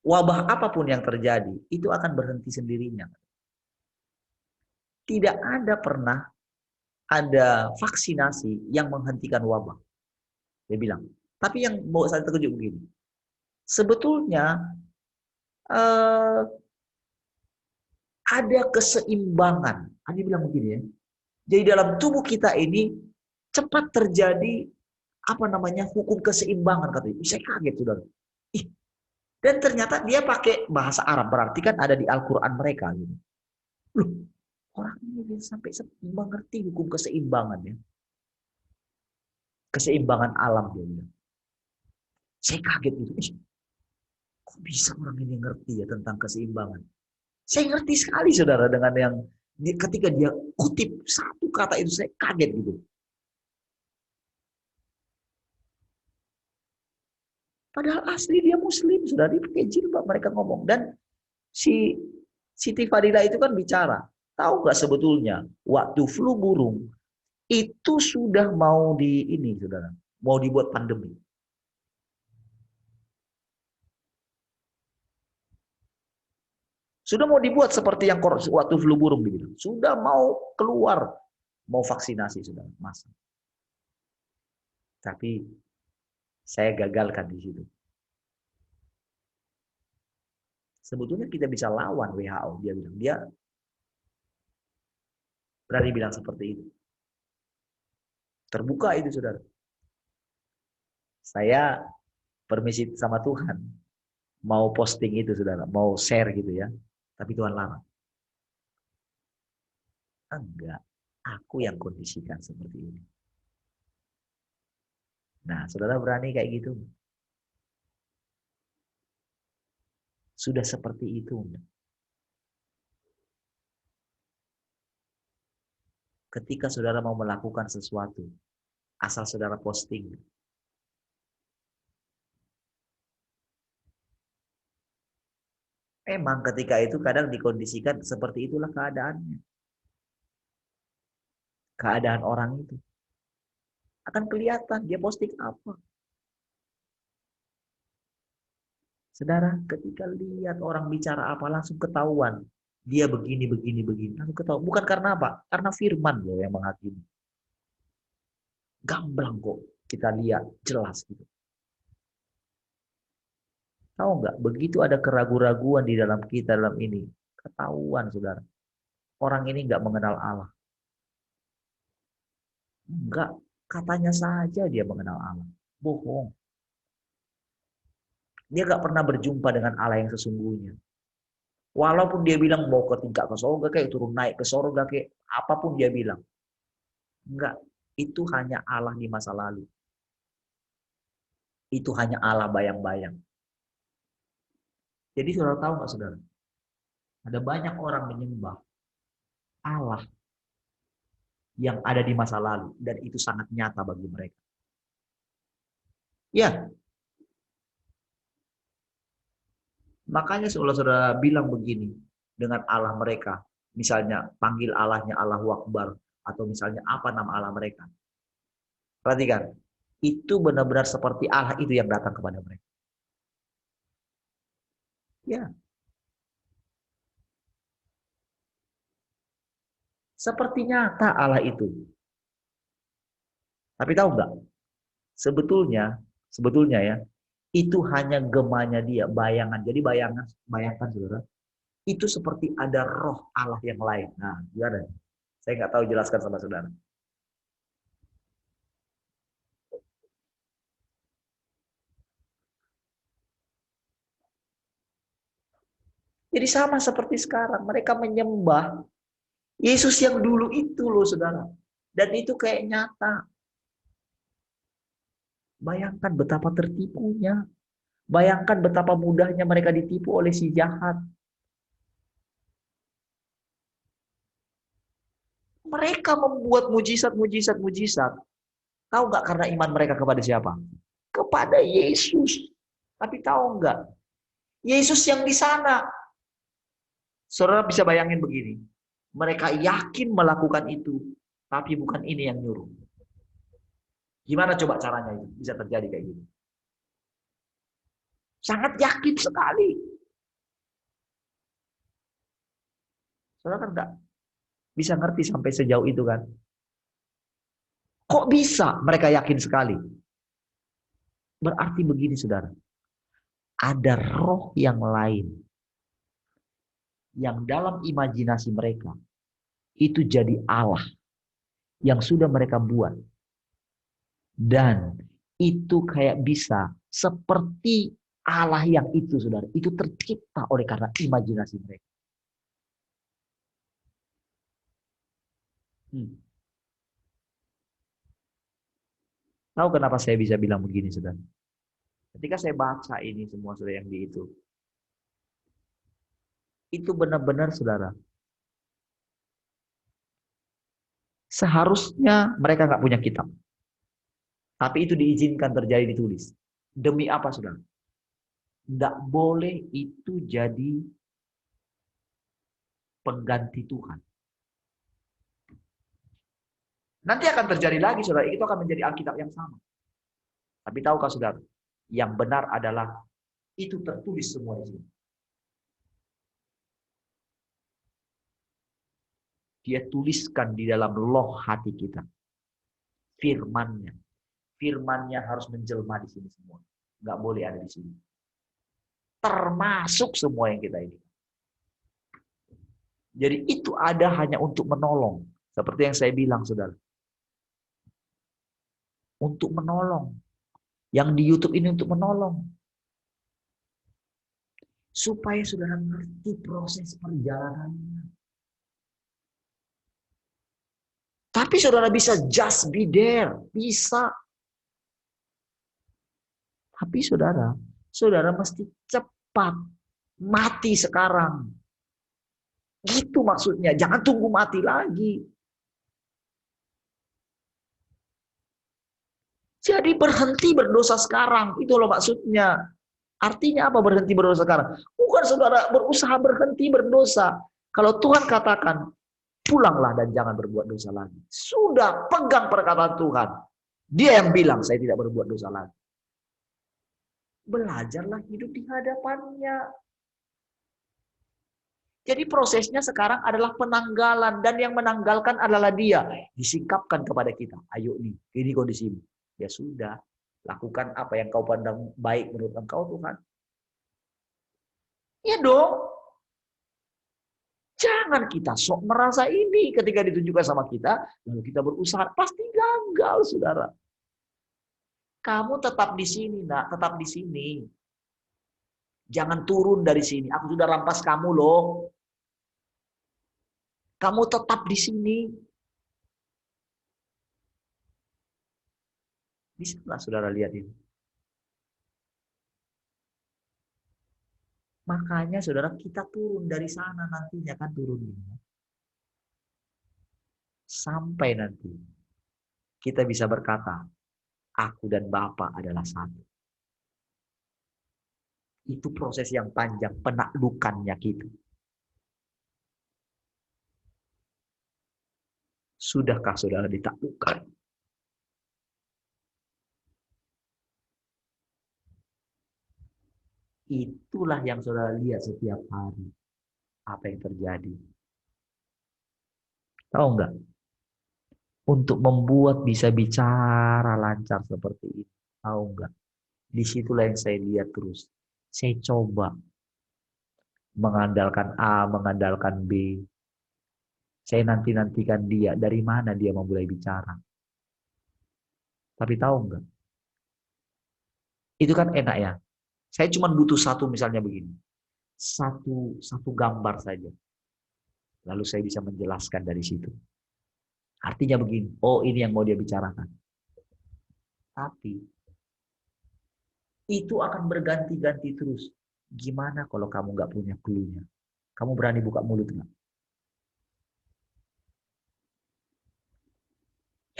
wabah apapun yang terjadi itu akan berhenti sendirinya. Tidak ada pernah ada vaksinasi yang menghentikan wabah. Dia bilang. Tapi yang mau saya terkejut begini. Sebetulnya ada keseimbangan. Dia bilang begini ya. Jadi dalam tubuh kita ini cepat terjadi hukum keseimbangan katanya. Saya kaget saudara. Dan ternyata dia pakai bahasa Arab, berarti kan ada di Al-Quran mereka gitu. Loh, orang ini bisa sampai mengerti hukum keseimbangan ya. Keseimbangan alam dia bilang. Saya kaget gitu. Kok bisa orang ini ngerti ya tentang keseimbangan? Saya ngerti sekali saudara dengan yang ketika dia kutip satu kata itu saya kaget gitu. Padahal asli dia muslim, sudah dipakai jilbab mereka ngomong. Dan si Siti Fadilah itu kan bicara. Tahu nggak sebetulnya waktu flu burung itu sudah mau saudara, mau dibuat pandemi. Sudah mau dibuat seperti yang waktu flu burung dibilang. Sudah mau keluar, mau vaksinasi sudah masa. Tapi saya gagalkan di situ. Sebetulnya kita bisa lawan WHO, dia bilang. Dia berani bilang seperti itu. Terbuka itu saudara. Saya permisi sama Tuhan. Mau posting itu saudara, mau share gitu ya. Tapi Tuhan larang. Enggak, aku yang kondisikan seperti ini. Nah, saudara berani kayak gitu? Sudah seperti itu. Ketika saudara mau melakukan sesuatu, asal saudara posting. Memang ketika itu kadang dikondisikan seperti itulah keadaannya. Keadaan orang itu. Akan kelihatan dia posting apa. Saudara, ketika lihat orang bicara apa langsung ketahuan. Dia begini. Langsung ketahuan. Bukan karena apa? Karena firman loh yang menghakimi. Gamblang kok kita lihat jelas gitu. Tahu nggak? Begitu ada keraguan-raguan di dalam kita dalam ini, ketahuan saudara. Orang ini nggak mengenal Allah. Enggak, katanya saja dia mengenal Allah. Bohong. Dia nggak pernah berjumpa dengan Allah yang sesungguhnya. Walaupun dia bilang mau ke tingkat ke surga, kayak turun naik ke surga, kayak apapun dia bilang. Enggak, itu hanya Allah di masa lalu. Itu hanya Allah bayang-bayang. Jadi saudara tahu nggak saudara? Ada banyak orang menyembah Allah yang ada di masa lalu. Dan itu sangat nyata bagi mereka. Ya. Makanya saudara bilang begini dengan Allah mereka. Misalnya panggil Allahnya Allahu Akbar. Atau misalnya apa nama Allah mereka. Perhatikan. Itu benar-benar seperti Allah itu yang datang kepada mereka. Ya. Seperti nyata Allah itu. Tapi tahu nggak? Sebetulnya ya, itu hanya gemanya dia, bayangan. Jadi bayangkan saudara, itu seperti ada roh Allah yang lain. Nah, gimana? Saya nggak tahu jelaskan sama saudara. Jadi sama seperti sekarang, mereka menyembah Yesus yang dulu itu loh saudara. Dan itu kayak nyata. Bayangkan betapa tertipunya. Bayangkan betapa mudahnya mereka ditipu oleh si jahat. Mereka membuat mujizat. Tahu nggak karena iman mereka kepada siapa? Kepada Yesus. Tapi tahu nggak? Yesus yang di sana. Saudara bisa bayangin begini. Mereka yakin melakukan itu. Tapi bukan ini yang nyuruh. Gimana coba caranya itu bisa terjadi kayak gitu? Sangat yakin sekali. Saudara kan nggak bisa ngerti sampai sejauh itu kan? Kok bisa mereka yakin sekali? Berarti begini saudara. Ada roh yang lain. Yang dalam imajinasi mereka. Itu jadi Allah. Yang sudah mereka buat. Dan itu kayak bisa seperti Allah yang itu saudara. Itu tercipta oleh karena imajinasi mereka. Tahu kenapa saya bisa bilang begini saudara? Ketika saya baca ini semua saudara yang di itu benar-benar saudara. Seharusnya mereka nggak punya kitab. Tapi itu diizinkan terjadi ditulis. Demi apa saudara? Nggak boleh itu jadi pengganti Tuhan. Nanti akan terjadi lagi saudara. Itu akan menjadi Alkitab yang sama. Tapi tahukah saudara? Yang benar adalah itu tertulis semua di sini. Dia tuliskan di dalam loh hati kita. Firman-Nya. Firman-Nya harus menjelma di sini semua. Nggak boleh ada di sini. Termasuk semua yang kita ini. Jadi itu ada hanya untuk menolong. Seperti yang saya bilang, saudara. Untuk menolong. Yang di YouTube ini untuk menolong. Supaya saudara ngerti proses perjalanannya. Tapi saudara bisa just be there. Bisa. Tapi saudara mesti cepat. Mati sekarang. Gitu maksudnya. Jangan tunggu mati lagi. Jadi berhenti berdosa sekarang. Itu loh maksudnya. Artinya apa berhenti berdosa sekarang? Bukan saudara berusaha berhenti berdosa. Kalau Tuhan katakan, pulanglah dan jangan berbuat dosa lagi. Sudah pegang perkataan Tuhan. Dia yang bilang, saya tidak berbuat dosa lagi. Belajarlah hidup di hadapannya. Jadi prosesnya sekarang adalah penanggalan. Dan yang menanggalkan adalah dia. Disikapkan kepada kita. Ayo nih, ini kondisimu. Ya sudah. Lakukan apa yang kau pandang baik menurut engkau Tuhan. Ya dong. Jangan kita sok merasa ini ketika ditunjukkan sama kita. Lalu kita berusaha. Pasti gagal saudara. Kamu tetap di sini nak. Tetap di sini. Jangan turun dari sini. Aku sudah rampas kamu loh. Kamu tetap di sini. Bisa nggak saudara lihat ini? Makanya saudara kita turun dari sana nantinya kan turun ini. Sampai nanti kita bisa berkata, aku dan Bapa adalah satu. Itu proses yang panjang penaklukannya kita. Sudahkah saudara ditaklukkan? Itulah yang saudara lihat setiap hari. Apa yang terjadi. Tahu nggak? Untuk membuat bisa bicara lancar seperti itu. Tahu nggak? Disitulah yang saya lihat terus. Saya coba mengandalkan A, mengandalkan B. Saya nanti-nantikan dia. Dari mana dia memulai bicara. Tapi tahu nggak? Itu kan enak ya. Saya cuma butuh satu misalnya begini. Satu gambar saja. Lalu saya bisa menjelaskan dari situ. Artinya begini. Oh, ini yang mau dia bicarakan. Tapi itu akan berganti-ganti terus. Gimana kalau kamu nggak punya clue-nya? Kamu berani buka mulut nggak?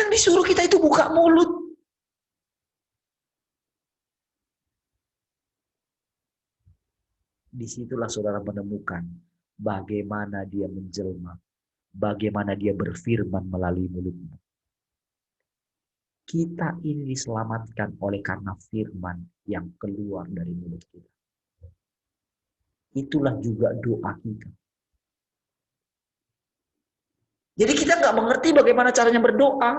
Yang disuruh kita itu buka mulut. Disitulah saudara menemukan bagaimana dia menjelma. Bagaimana dia berfirman melalui mulutnya. Kita ini diselamatkan oleh karena firman yang keluar dari mulut kita. Itulah juga doa kita. Jadi kita nggak mengerti bagaimana caranya berdoa.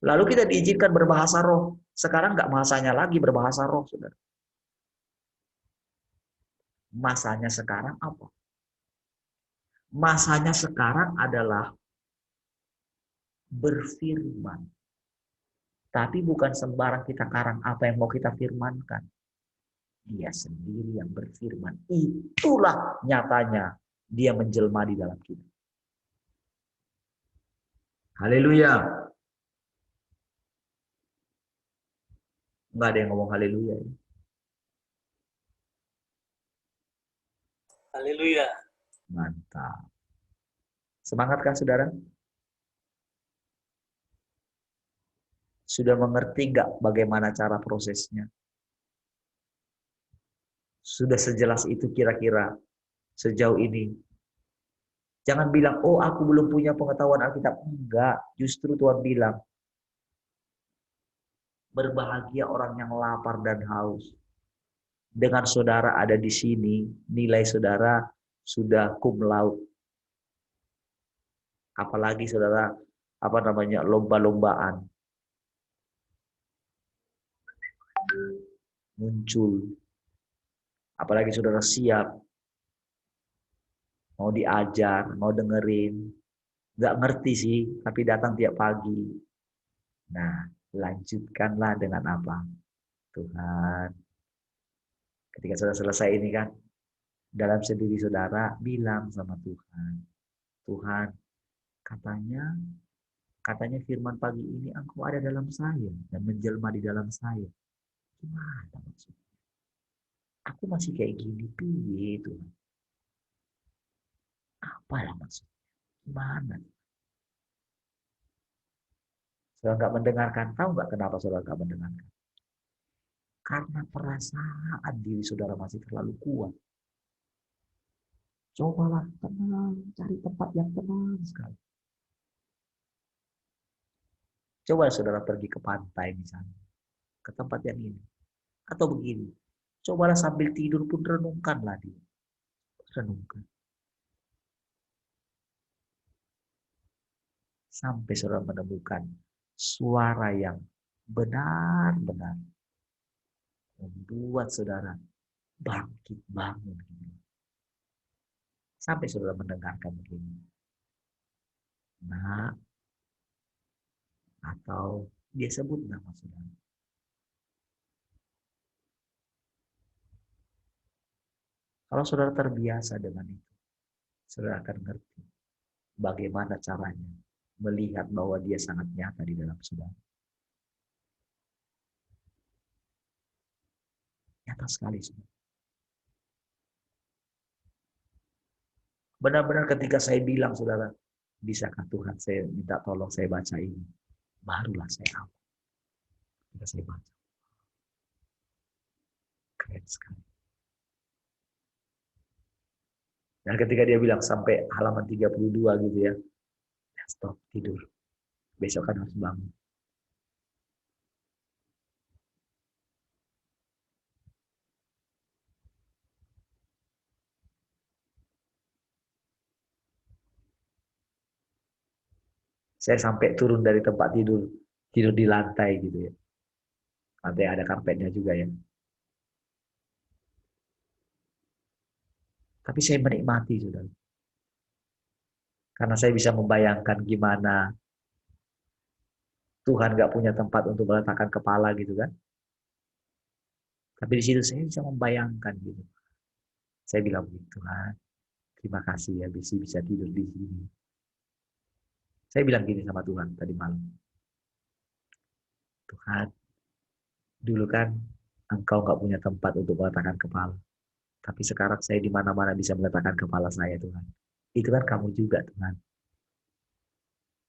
Lalu kita diizinkan berbahasa roh. Sekarang nggak masanya lagi berbahasa roh, saudara. Masanya sekarang apa? Masanya sekarang adalah berfirman. Tapi bukan sembarang kita karang apa yang mau kita firmankan. Dia sendiri yang berfirman. Itulah nyatanya dia menjelma di dalam kita. Haleluya. Enggak ada yang ngomong haleluya. Haleluya. Mantap. Semangat kan saudara? Sudah mengerti nggak bagaimana cara prosesnya? Sudah sejelas itu kira-kira sejauh ini. Jangan bilang, oh aku belum punya pengetahuan Alkitab. Enggak, justru Tuhan bilang, berbahagia orang yang lapar dan haus. Dengan saudara ada di sini, nilai saudara sudah cum laude. Apalagi saudara, lomba-lombaan. Muncul. Apalagi saudara siap. Mau diajar, mau dengerin. Nggak ngerti sih, tapi datang tiap pagi. Nah, lanjutkanlah dengan apa? Tuhan, ketika sudah selesai ini kan, dalam sendiri saudara bilang sama Tuhan, Tuhan, katanya firman pagi ini Engkau ada dalam saya dan menjelma di dalam saya. Gimana maksudnya? Aku masih kayak gini, piye Tuhan? Apalah maksudnya? Gimana? Saudara nggak mendengarkan, tahu nggak kenapa saudara nggak mendengarkan? Karena perasaan diri saudara masih terlalu kuat. Cobalah tenang, cari tempat yang tenang sekali. Coba saudara pergi ke pantai misalnya, ke tempat yang ini. Atau begini, cobalah sambil tidur pun renungkanlah dia. Renungkan. Sampai saudara menemukan suara yang benar-benar membuat saudara bangkit bangun. Sampai saudara mendengarkan begini. Nah, atau dia sebut nama saudara. Kalau saudara terbiasa dengan itu, saudara akan ngerti bagaimana caranya melihat bahwa dia sangat nyata di dalam saudara. Nyata sekali, saudara. Benar-benar ketika saya bilang, saudara, bisakah Tuhan saya minta tolong saya baca ini? Barulah saya tahu. Ketika saya baca. Keren sekali. Dan ketika dia bilang sampai halaman 32 gitu ya, stop, tidur. Besok kan harus bangun. Saya sampai turun dari tempat tidur, tidur di lantai gitu ya. Lantai ada karpetnya juga ya. Tapi saya menikmati, saudara. Karena saya bisa membayangkan gimana Tuhan gak punya tempat untuk meletakkan kepala gitu kan. Tapi di situ saya bisa membayangkan gitu. Saya bilang, Tuhan, terima kasih ya bisa tidur di sini. Saya bilang gini sama Tuhan tadi malam. Tuhan, dulu kan Engkau gak punya tempat untuk meletakkan kepala. Tapi sekarang saya di mana-mana bisa meletakkan kepala saya, Tuhan. Itu kan kamu juga, Tuhan.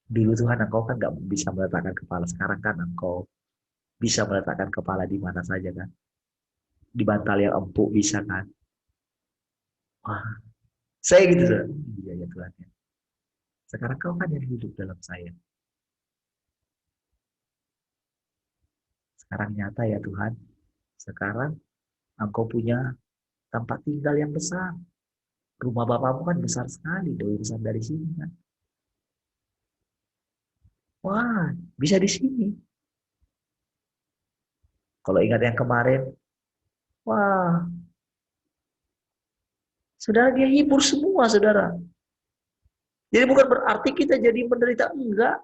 Dulu Tuhan Engkau kan gak bisa meletakkan kepala. Sekarang kan Engkau bisa meletakkan kepala di mana saja kan. Di bantal yang empuk bisa kan. Wah, saya gitu, Tuhan. Iya ya Tuhan. Sekarang Kau kan yang hidup dalam saya. Sekarang nyata ya Tuhan. Sekarang Engkau punya tempat tinggal yang besar. Rumah Bapakmu kan besar sekali. Lebih besar dari sini kan. Wah, bisa di sini. Kalau ingat yang kemarin, wah, saudara dia hibur semua, saudara. Jadi bukan berarti kita jadi menderita, enggak.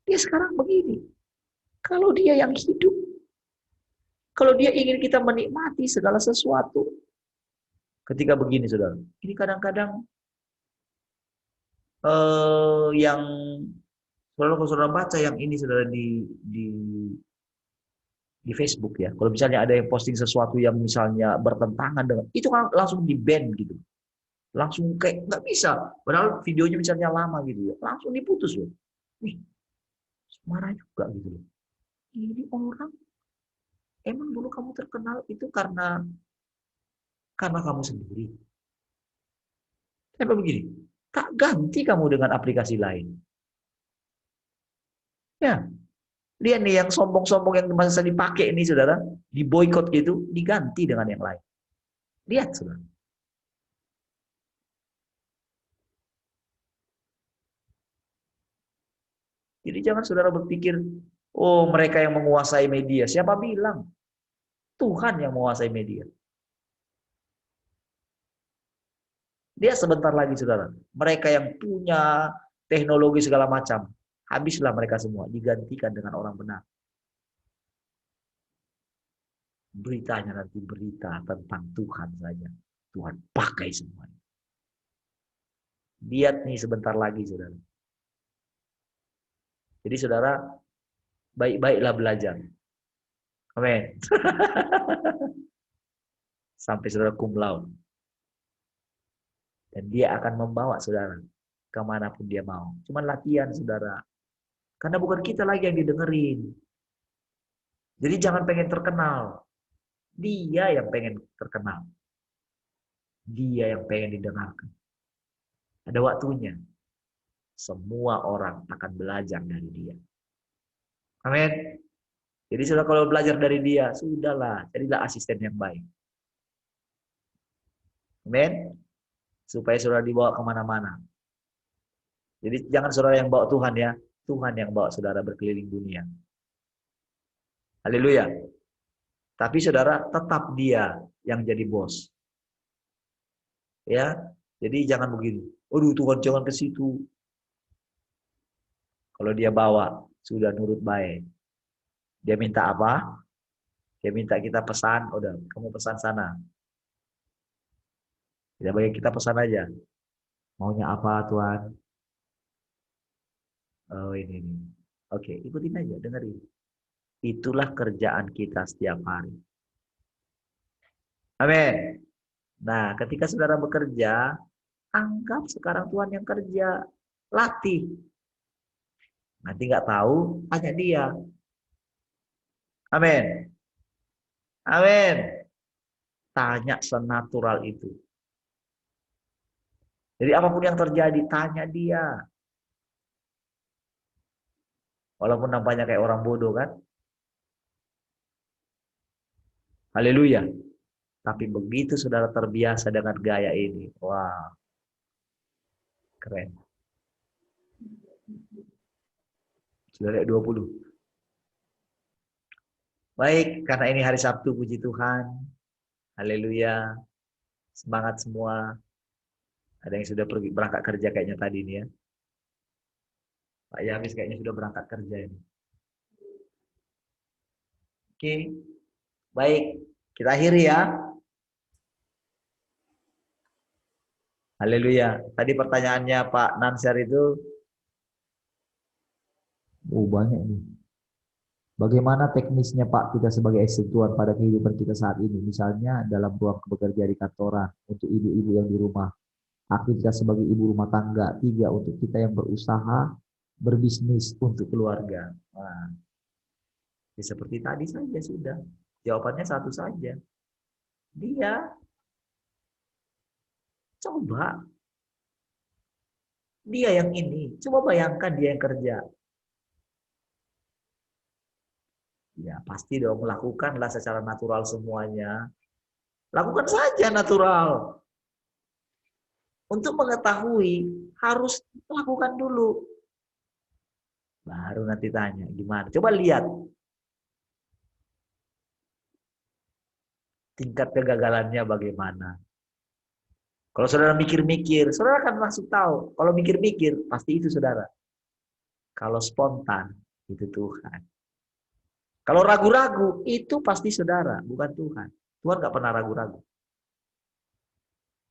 Dia sekarang begini. Kalau dia yang hidup, kalau dia ingin kita menikmati segala sesuatu, ketika begini, saudara. Ini kadang-kadang yang saudara baca yang ini, saudara, di Facebook ya. Kalau misalnya ada yang posting sesuatu yang misalnya bertentangan dengan itu kan langsung di-ban gitu. Langsung kayak nggak bisa. Padahal videonya misalnya lama gitu ya. Langsung diputus loh. Wih, marah juga gitu loh. Ini orang emang dulu kamu terkenal itu karena kamu sendiri. Apa begini? Tak ganti kamu dengan aplikasi lain. Ya, lihat nih yang sombong-sombong yang masa dipakai ini, saudara, diboikot gitu, diganti dengan yang lain. Lihat, saudara. Jadi jangan saudara berpikir, oh mereka yang menguasai media. Siapa bilang? Tuhan yang menguasai media. Dia sebentar lagi, saudara. Mereka yang punya teknologi segala macam, habislah mereka semua, digantikan dengan orang benar. Beritanya nanti berita tentang Tuhan saja. Tuhan pakai semuanya. Lihat nih sebentar lagi, saudara. Jadi saudara, baik-baiklah belajar. Amin. Sampai saudara cum laude. Dan dia akan membawa saudara kemanapun dia mau. Cuma latihan, saudara. Karena bukan kita lagi yang didengerin. Jadi jangan pengen terkenal. Dia yang pengen terkenal. Dia yang pengen didengarkan. Ada waktunya. Semua orang akan belajar dari dia. Amin. Jadi saudara kalau belajar dari dia, sudahlah. Jadilah asisten yang baik. Amin. Supaya saudara dibawa kemana-mana. Jadi jangan saudara yang bawa Tuhan ya. Tuhan yang bawa saudara berkeliling dunia. Haleluya. Tapi saudara tetap dia yang jadi bos. Ya. Jadi jangan begini. Aduh Tuhan jangan ke situ. Kalau dia bawa, sudah nurut baik. Dia minta apa? Dia minta kita pesan, udah kamu pesan sana. Tidak bagi kita pesan aja. Maunya apa Tuhan? Oh ini. Oke, ikutin aja, dengerin. Itulah kerjaan kita setiap hari. Amin. Nah, ketika saudara bekerja, anggap sekarang Tuhan yang kerja. Latih. Nanti nggak tahu, tanya dia. Amin. Amin. Tanya senatural itu. Jadi apapun yang terjadi, tanya dia. Walaupun nampaknya kayak orang bodoh kan. Haleluya. Tapi begitu saudara terbiasa dengan gaya ini. Wah. Keren. Sudah lihat 20. Baik, karena ini hari Sabtu, puji Tuhan. Haleluya. Semangat semua. Ada yang sudah pergi berangkat kerja kayaknya tadi nih ya. Pak Yamis kayaknya sudah berangkat kerja ini. Oke. Baik, kita akhiri ya. Haleluya. Tadi pertanyaannya Pak Nansar itu banyak nih. Bagaimana teknisnya Pak kita sebagai eksekutuan pada kehidupan kita saat ini? Misalnya dalam ruang bekerja di kantoran, untuk ibu-ibu yang di rumah, aktivitas sebagai ibu rumah tangga, 3 untuk kita yang berusaha, berbisnis untuk keluarga. Nah, ya seperti tadi saja sudah. Jawabannya satu saja. Dia coba. Dia yang ini. Coba bayangkan dia yang kerja. Ya pasti dong, lakukanlah secara natural semuanya. Lakukan saja natural. Untuk mengetahui harus lakukan dulu. Baru nanti tanya gimana. Coba lihat tingkat kegagalannya bagaimana. Kalau saudara mikir-mikir, saudara akan langsung tahu. Kalau mikir-mikir, pasti itu saudara. Kalau spontan, itu Tuhan. Kalau ragu-ragu, itu pasti saudara, bukan Tuhan. Tuhan nggak pernah ragu-ragu.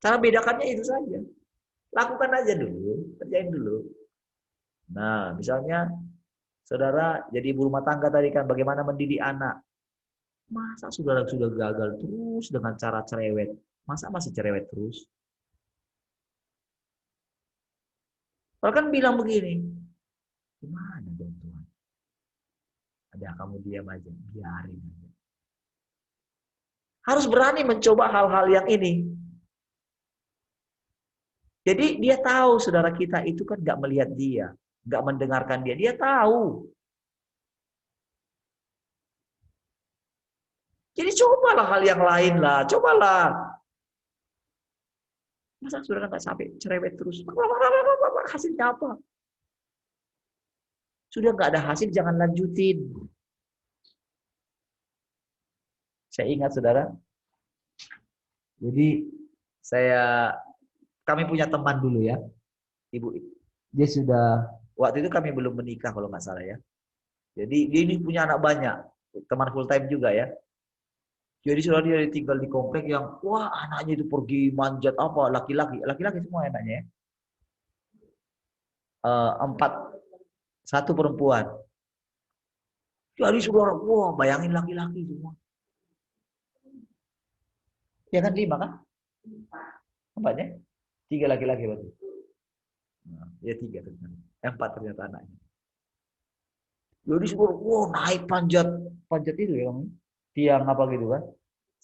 Cara bedakannya itu saja. Lakukan aja dulu, kerjain dulu. Nah, misalnya saudara jadi ibu rumah tangga tadi kan, bagaimana mendidik anak. Masa saudara sudah gagal terus dengan cara cerewet? Masa masih cerewet terus? Kalau kan bilang begini, gimana dong Tuhan? Ada kamu diam aja, biarin aja. Harus berani mencoba hal-hal yang ini. Jadi dia tahu saudara kita itu kan nggak melihat dia, nggak mendengarkan dia. Dia tahu. Jadi cobalah hal yang lain lah, cobalah. Masa saudara nggak sampai cerewet terus? Hasilnya apa? Sudah nggak ada hasil, jangan lanjutin. Saya ingat saudara. Jadi kami punya teman dulu ya, ibu. Dia sudah waktu itu kami belum menikah kalau nggak salah ya. Jadi dia ini punya anak banyak, teman full time juga ya. Jadi sudah dia tinggal di komplek yang wah anaknya itu pergi manjat apa laki-laki semua anaknya ya. 4, 1 perempuan. Jadi saudara wah bayangin laki-laki semua. Ya kan 5 kan? 4-nya 3 laki-laki berarti. Nah, ya 3 ternyata. 4 ternyata anaknya. Jadi saudara wah naik panjat itu ya, tiang apa gitu kan.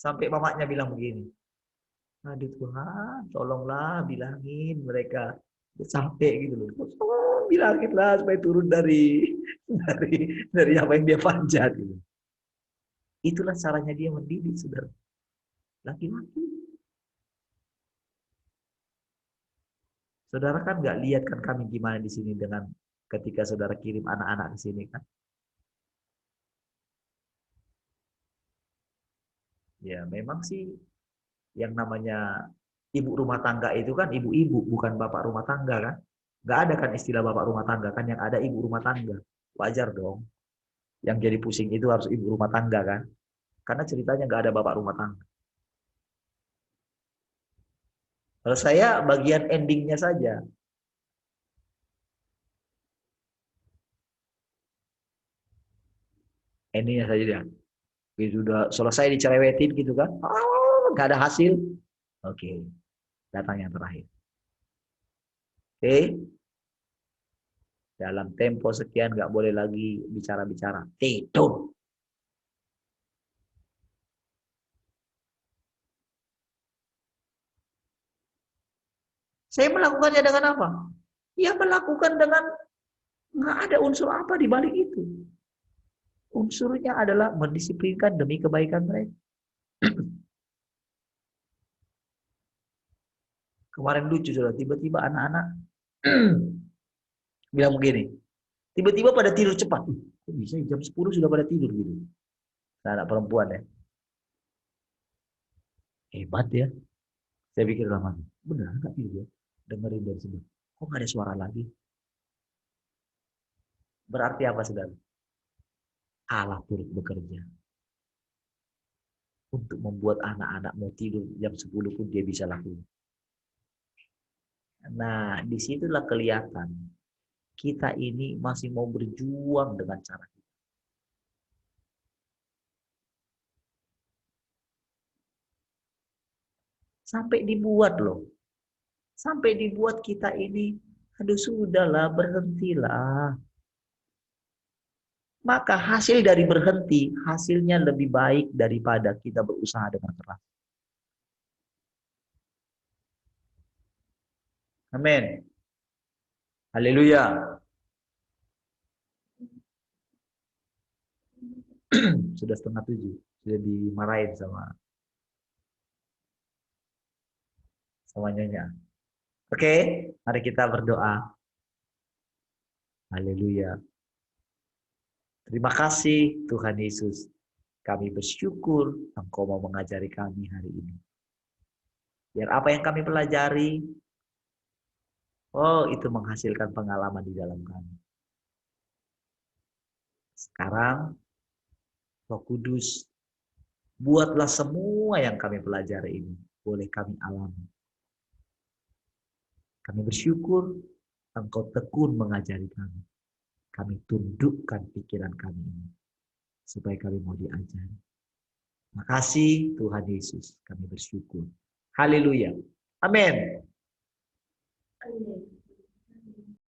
Sampai mamanya bilang begini, aduh Tuhan, tolonglah bilangin mereka sampai gitu loh. Oh, bilanginlah supaya turun dari apa yang dia panjat gitu. Itulah caranya dia mendidik saudara. Laki-laki. Saudara kan nggak lihat kan kami gimana di sini dengan ketika saudara kirim anak-anak ke sini kan. Ya memang sih yang namanya ibu rumah tangga itu kan ibu-ibu, bukan bapak rumah tangga kan. Nggak ada kan istilah bapak rumah tangga kan, yang ada ibu rumah tangga. Wajar dong. Yang jadi pusing itu harus ibu rumah tangga kan. Karena ceritanya nggak ada bapak rumah tangga. Kalau saya bagian endingnya saja. Endingnya saja dia. Sudah selesai dicerewetin gitu kan. Nggak ada hasil. Oke. Datang yang terakhir. Oke. Dalam tempo sekian nggak boleh lagi bicara-bicara. Tidur. Saya melakukannya dengan apa? Ya melakukan dengan nggak ada unsur apa di balik itu. Unsurnya adalah mendisiplinkan demi kebaikan mereka. Kemarin lucu sudah tiba-tiba anak-anak bilang begini. Tiba-tiba pada tidur cepat. Kok bisa jam 10 sudah pada tidur gitu. Anak perempuan ya. Hebat ya. Saya pikir lama. Benar nggak tidur ya? Dengerin dari sebelah. Kok nggak ada suara lagi? Berarti apa saudara? Allah turut bekerja. Untuk membuat anak-anak mau tidur jam 10 pun dia bisa lakukan. Nah, disitulah kelihatan. Kita ini masih mau berjuang dengan cara kita. Sampai dibuat loh. Sampai dibuat kita ini, aduh sudahlah, berhentilah. Maka hasil dari berhenti, hasilnya lebih baik daripada kita berusaha dengan keras. Amin. Haleluya. Sudah 6:30. Sudah dimarahin sama nyonya. Oke, mari kita berdoa. Haleluya. Terima kasih Tuhan Yesus. Kami bersyukur Engkau mau mengajari kami hari ini. Biar apa yang kami pelajari, itu menghasilkan pengalaman di dalam kami. Sekarang, Roh Kudus, buatlah semua yang kami pelajari ini boleh kami alami. Kami bersyukur Engkau tekun mengajari kami. Kami tundukkan pikiran kami ini supaya kami mau diajari. Makasih Tuhan Yesus, kami bersyukur. Haleluya. Amin.